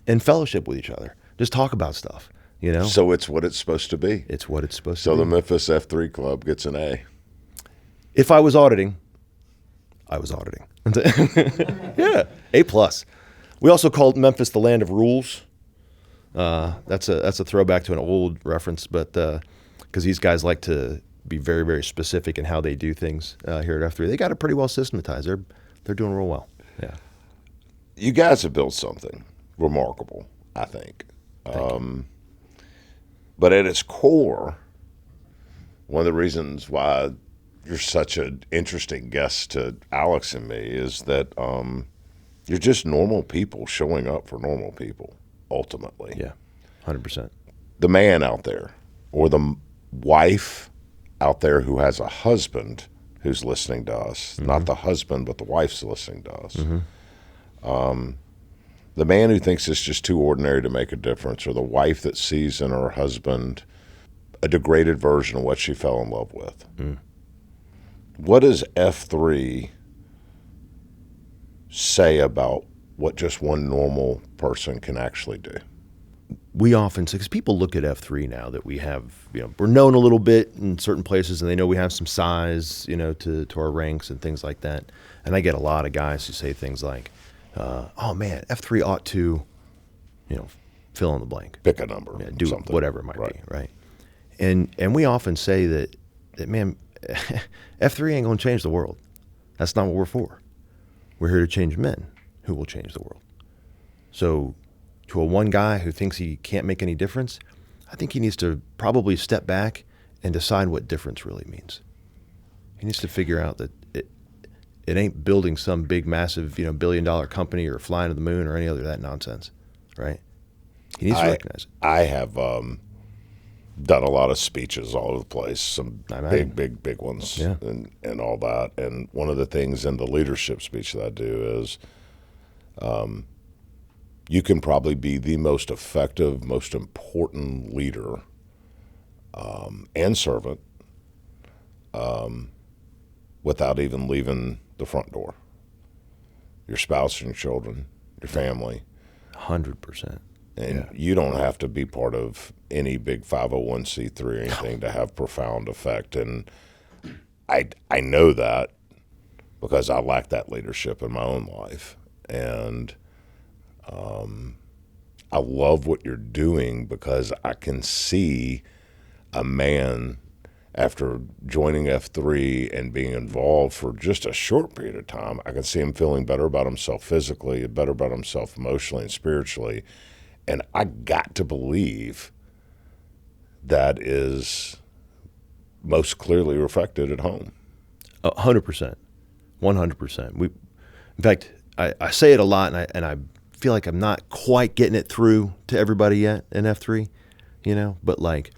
B: and fellowship with each other. Just talk about stuff, you know?
A: So it's what it's supposed to be.
B: It's what it's supposed
A: So
B: to be.
A: the Memphis F3 Club gets an A.
B: If I was auditing, I was auditing. Yeah, A+. We also called Memphis the land of rules. That's a throwback to an old reference, but because these guys like to be very, very specific in how they do things here at F3. They got it pretty well systematized. They're doing real well. Yeah.
A: You guys have built something remarkable, I think. But at its core, one of the reasons why you're such an interesting guest to Alex and me is that you're just normal people showing up for normal people, ultimately.
B: Yeah, 100%.
A: The man out there or the wife out there who has a husband who's listening to us, not the husband, but the wife's listening to us. The man who thinks it's just too ordinary to make a difference, or the wife that sees in her husband a degraded version of what she fell in love with. What does F3 say about what just one normal person can actually do?
B: We often say, because people look at F3 now that we have, we're known a little bit in certain places, and they know we have some size, to our ranks and things like that. And I get a lot of guys who say things like, oh man, F3 ought to, fill in the blank.
A: Pick a number.
B: Yeah, do
A: something.
B: whatever it might be, right? And we often say that man, F3 ain't going to change the world. That's not what we're for. We're here to change men who will change the world. So to a one guy who thinks he can't make any difference, I think he needs to probably step back and decide what difference really means. He needs to figure out that it ain't building some big, massive, $1 billion company or flying to the moon or any other of that nonsense, right? He needs to recognize it.
A: I have done a lot of speeches all over the place, some big ones, and all that. And one of the things in the leadership speech that I do is you can probably be the most effective, most important leader and servant without even leaving the front door. Your spouse and your children, your family.
B: 100%.
A: And you don't have to be part of any big 501c3 or anything to have profound effect. And I know that because I lack that leadership in my own life. And I love what you're doing because I can see a man after joining F3 and being involved for just a short period of time, I can see him feeling better about himself physically, better about himself emotionally and spiritually. And I got to believe that is most clearly reflected at home.
B: 100%. 100%. In fact, I say it a lot, and I feel like I'm not quite getting it through to everybody yet in F3, but like,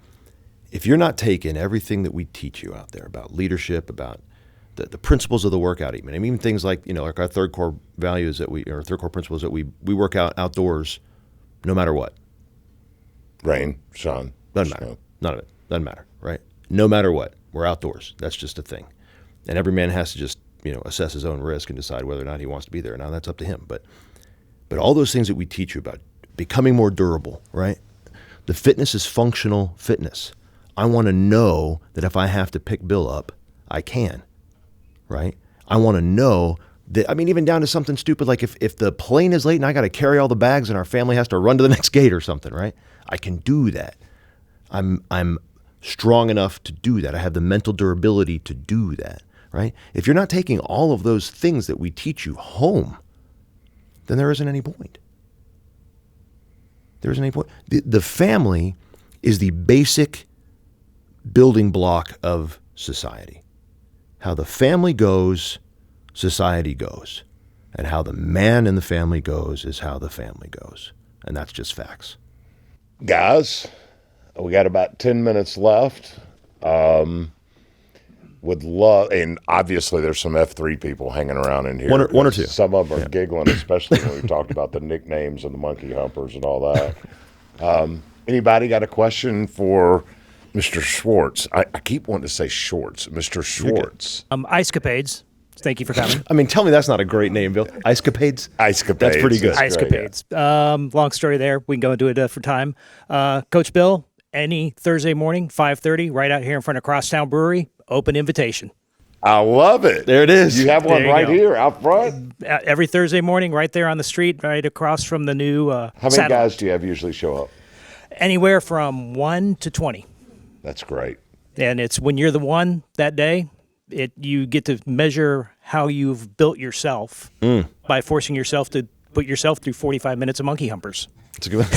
B: if you're not taking everything that we teach you out there about leadership, about the principles of the workout, even things like, like our third core values or third core principles that we work out outdoors no matter what.
A: Rain, sun,
B: doesn't matter. None of it. Doesn't matter, right? No matter what, we're outdoors. That's just a thing. And every man has to just, assess his own risk and decide whether or not he wants to be there. Now that's up to him. But all those things that we teach you about becoming more durable, right? The fitness is functional fitness. I want to know that if I have to pick Bill up, I can, right? I want to know that, even down to something stupid like if the plane is late and I got to carry all the bags and our family has to run to the next gate or something, right? I can do that. I'm strong enough to do that. I have the mental durability to do that, right? If you're not taking all of those things that we teach you home, then there isn't any point. There isn't any point. The family is the basic building block of society. How the family goes, society goes. And how the man in the family goes is how the family goes. And that's just facts.
A: Guys, we got about 10 minutes left. Would love, and obviously there's some F3 people hanging around in here.
B: One or two.
A: Some of them are giggling, especially when we talked about the nicknames and the monkey humpers and all that. Anybody got a question for Mr. Schwartz? I keep wanting to say Shorts. Mr. Schwartz.
C: Icecapades. Thank you for coming.
B: Tell me that's not a great name, Bill. Icecapades?
A: Icecapades.
B: That's pretty good.
C: Icecapades. Long story there. We can go into a different time. Coach Bill, any Thursday morning, 5:30, right out here in front of Crosstown Brewery, open invitation.
A: I love it.
B: There it is.
A: You have one
C: There you
A: right
C: go.
A: here out front.
C: Every Thursday morning, right there on the street, right across from the new
A: How many
C: satellite.
A: guys do you have usually show up?
C: Anywhere from 1 to 20.
A: That's great.
C: And it's when you're the one that day, you get to measure how you've built yourself by forcing yourself to put yourself through 45 minutes of monkey humpers.
B: That's a good one.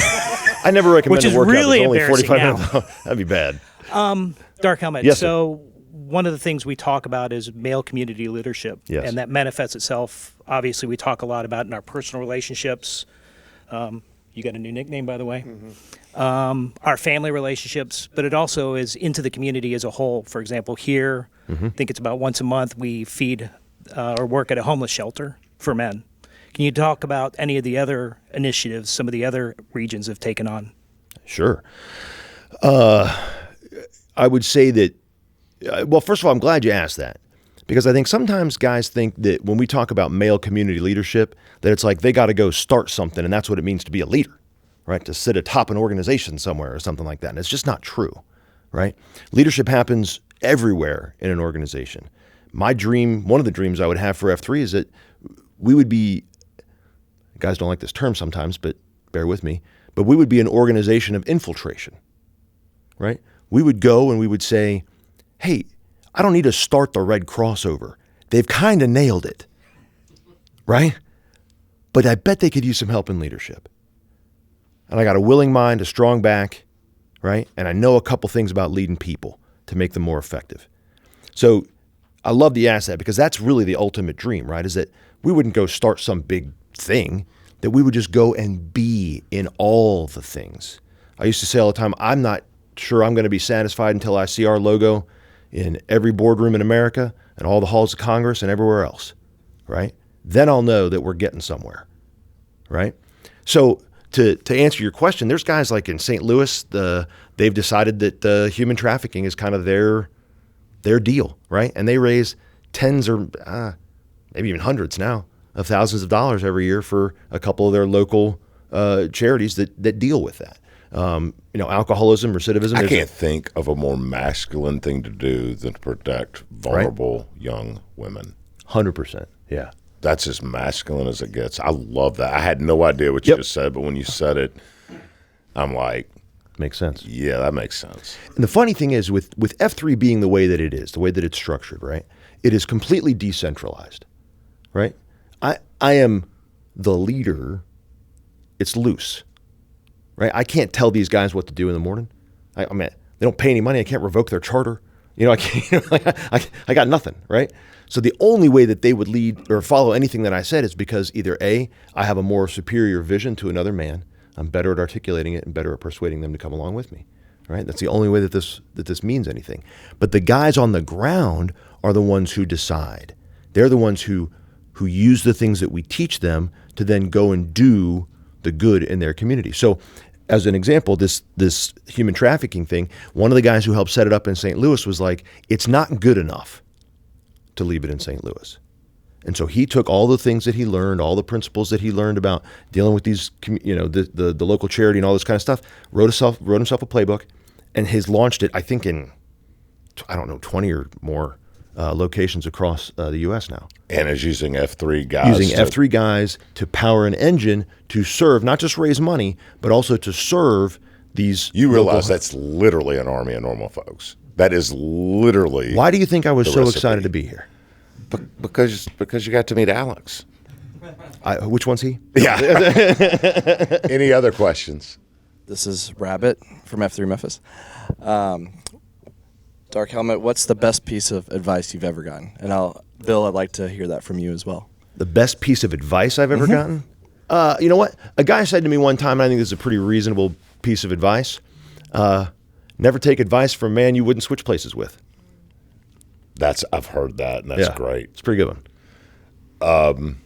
B: I never recommend
C: Which is
B: a workout
C: really
B: that's only
C: embarrassing
B: 45
C: now.
B: minutes. That'd be bad.
C: Dark Helmet.
B: Yes, sir.
C: So one of the things we talk about is male community leadership.
B: Yes.
C: And that manifests itself, obviously, we talk a lot about in our personal relationships. You got a new nickname, by the way. Our family relationships, but it also is into the community as a whole. For example, here, I think it's about once a month, we feed or work at a homeless shelter for men. Can you talk about any of the other initiatives some of the other regions have taken on?
B: Sure. I would say that, well, first of all, I'm glad you asked that, because I think sometimes guys think that when we talk about male community leadership, that it's like they got to go start something, and that's what it means to be a leader, right? To sit atop an organization somewhere or something like that. And it's just not true, right? Leadership happens everywhere in an organization. My dream, one of the dreams I would have for F3 is that we would be, guys don't like this term sometimes, but bear with me, but we would be an organization of infiltration, right? We would go and we would say, hey, I don't need to start the Red Cross over. They've kind of nailed it, right? But I bet they could use some help in leadership. And I got a willing mind, a strong back, right? And I know a couple things about leading people to make them more effective. So I love the ask that, because that's really the ultimate dream, right? Is that we wouldn't go start some big thing, that we would just go and be in all the things. I used to say all the time, I'm not sure I'm going to be satisfied until I see our logo in every boardroom in America and all the halls of Congress and everywhere else, right? Then I'll know that we're getting somewhere, right? So to answer your question, there's guys like in St. Louis, they've decided that human trafficking is kind of their deal, right? And they raise tens or maybe even hundreds now of thousands of dollars every year for a couple of their local charities that deal with that. Alcoholism, recidivism.
A: I can't think of a more masculine thing to do than to protect vulnerable young women.
B: 100%. Yeah.
A: That's as masculine as it gets. I love that. I had no idea what you just said, but when you said it, I'm like,
B: makes sense.
A: Yeah, that makes sense.
B: And the funny thing is, with F3 being the way that it is, the way that it's structured, right? It is completely decentralized, right? I am the leader. It's loose, right? I can't tell these guys what to do in the morning. I mean, they don't pay any money. I can't revoke their charter. I can't. I got nothing, right? So the only way that they would lead or follow anything that I said is because either A, I have a more superior vision to another man. I'm better at articulating it and better at persuading them to come along with me, right? That's the only way that this means anything. But the guys on the ground are the ones who decide. They're the ones who use the things that we teach them to then go and do the good in their community. So as an example, this human trafficking thing, one of the guys who helped set it up in St. Louis was like, it's not good enough to leave it in St. Louis. And so he took all the things that he learned, all the principles that he learned about dealing with these, the local charity and all this kind of stuff, wrote himself a playbook, and has launched it, I think, in, 20 or more locations across the U.S. now.
A: And is using F3 guys.
B: Using F3 guys to power an engine to serve, not just raise money, but also to serve these.
A: You realize that's literally an army of normal folks. That is literally.
B: Why do you think I was so excited to be here?
A: Because you got to meet Alex.
B: Which one's he?
A: Yeah. Any other questions?
D: This is Rabbit from F3 Memphis. Dark Helmet, what's the best piece of advice you've ever gotten? And Bill, I'd like to hear that from you as well.
B: The best piece of advice I've ever gotten? You know what? A guy said to me one time, and I think this is a pretty reasonable piece of advice, never take advice from a man you wouldn't switch places with.
A: I've heard that, and that's great.
B: It's a pretty good one.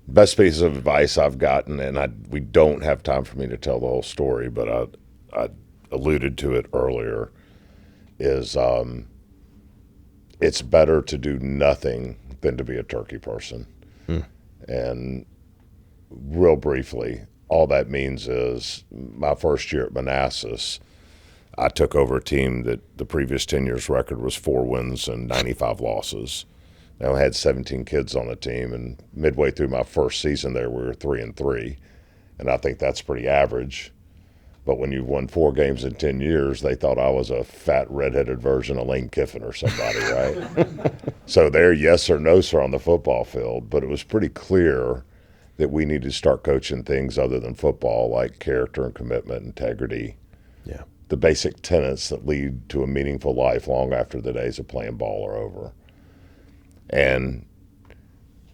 A: Best piece of advice I've gotten, and we don't have time for me to tell the whole story, but I alluded to it earlier, is it's better to do nothing than to be a turkey person. And real briefly, all that means is my first year at Manassas, I took over a team that the previous 10 years record was 4 wins and 95 losses. Now I had 17 kids on the team, and midway through my first season there, we were 3-3, and I think that's pretty average. But when you've won 4 games in 10 years, they thought I was a fat redheaded version of Lane Kiffin or somebody, right? So they're yes or no sir on the football field, but it was pretty clear that we needed to start coaching things other than football, like character and commitment, integrity.
B: Yeah.
A: The basic tenets that lead to a meaningful life long after the days of playing ball are over. And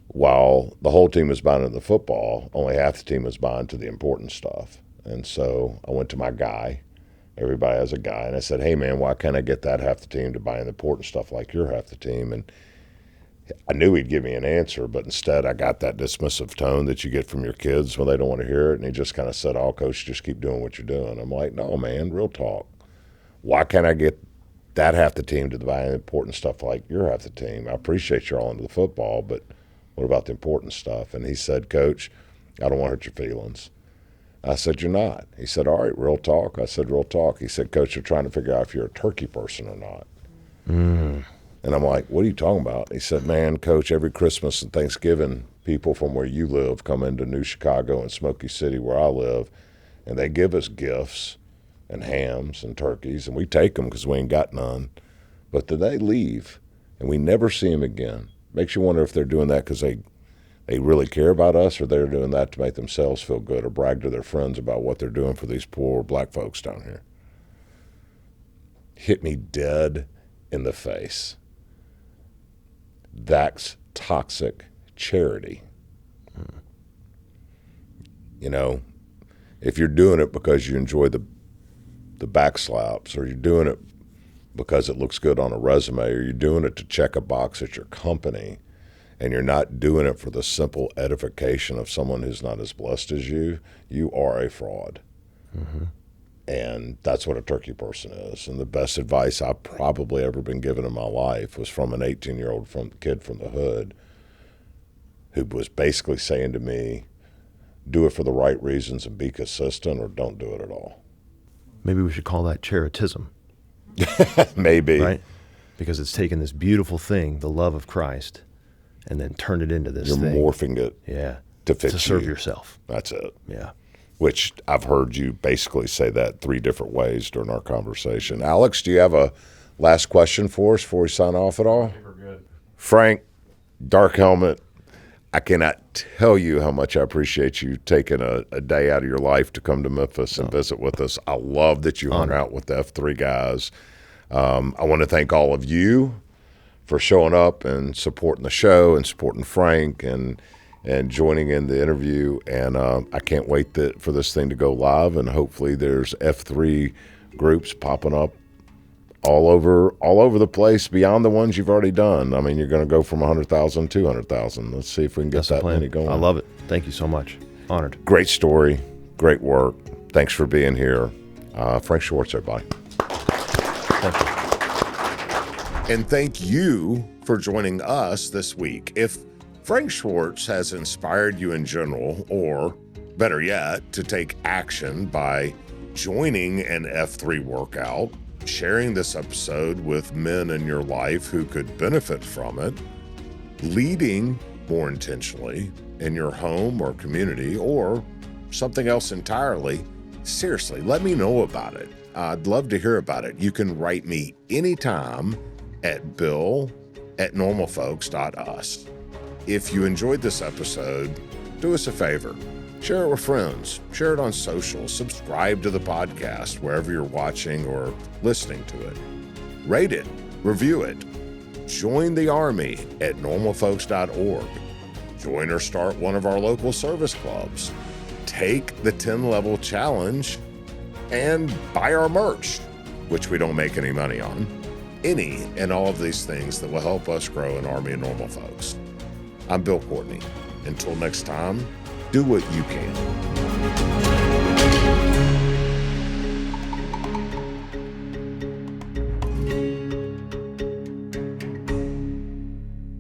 A: while the whole team was buying into the football, only half the team was buying to the important stuff. And so I went to my guy. Everybody has a guy. And I said, hey, man, why can't I get that half the team to buy in the important stuff like you're half the team? And I knew he'd give me an answer, but instead I got that dismissive tone that you get from your kids when they don't want to hear it. And he just kind of said, oh, coach, just keep doing what you're doing. I'm like, no, man, real talk. Why can't I get that half the team to buy important stuff like you're half the team? I appreciate you're all into the football, but what about the important stuff? And he said, Coach, I don't want to hurt your feelings. I said, you're not. He said, all right, real talk. I said, real talk. He said, Coach, you're trying to figure out if you're a turkey person or not. And I'm like, what are you talking about? He said, man, Coach, every Christmas and Thanksgiving, people from where you live come into New Chicago and Smoky City where I live, and they give us gifts and hams and turkeys, and we take them because we ain't got none. But then they leave, and we never see them again. Makes you wonder if they're doing that because they really care about us, or they're doing that to make themselves feel good or brag to their friends about what they're doing for these poor black folks down here. Hit me dead in the face. That's toxic charity. You know, if you're doing it because you enjoy the back slaps, or you're doing it because it looks good on a resume, or you're doing it to check a box at your company, and you're not doing it for the simple edification of someone who's not as blessed as you, you are a fraud. And that's what a turkey person is. And the best advice I've probably ever been given in my life was from an 18-year-old kid from the hood who was basically saying to me, do it for the right reasons and be consistent, or don't do it at all.
B: Maybe we should call that charitism.
A: Maybe.
B: Right? Because it's taken this beautiful thing, the love of Christ, and then turned it into this
A: You're
B: thing.
A: morphing it
B: Yeah.
A: to fit
B: to serve
A: you.
B: yourself.
A: That's it.
B: Yeah.
A: which I've heard you basically say that 3 different ways during our conversation. Alex, do you have a last question for us before we sign off at all?
B: We're good.
A: Frank, Dark Helmet, I cannot tell you how much I appreciate you taking a day out of your life to come to Memphis and visit with us. I love that you hung out with the F3 guys. I want to thank all of you for showing up and supporting the show and supporting Frank and joining in the interview. And I can't wait for this thing to go live, and hopefully there's F3 groups popping up all over the place beyond the ones you've already done. I mean, you're going to go from 100,000 to 200,000. Let's see if we can get that many going.
B: I love it. Thank you so much. Honored.
A: Great story. Great work. Thanks for being here. Frank Schwartz, everybody.
B: Thank you.
A: And thank you for joining us this week. If Frank Schwartz has inspired you in general, or better yet, to take action by joining an F3 workout, sharing this episode with men in your life who could benefit from it, leading more intentionally in your home or community, or something else entirely, seriously, let me know about it. I'd love to hear about it. You can write me anytime at bill@normalfolks.us. If you enjoyed this episode, do us a favor. Share it with friends. Share it on social. Subscribe to the podcast wherever you're watching or listening to it. Rate it. Review it. Join the Army at normalfolks.org. Join or start one of our local service clubs. Take the 10-level challenge and buy our merch, which we don't make any money on. Any and all of these things that will help us grow an army of normal folks. I'm Bill Courtney. Until next time, do what you can.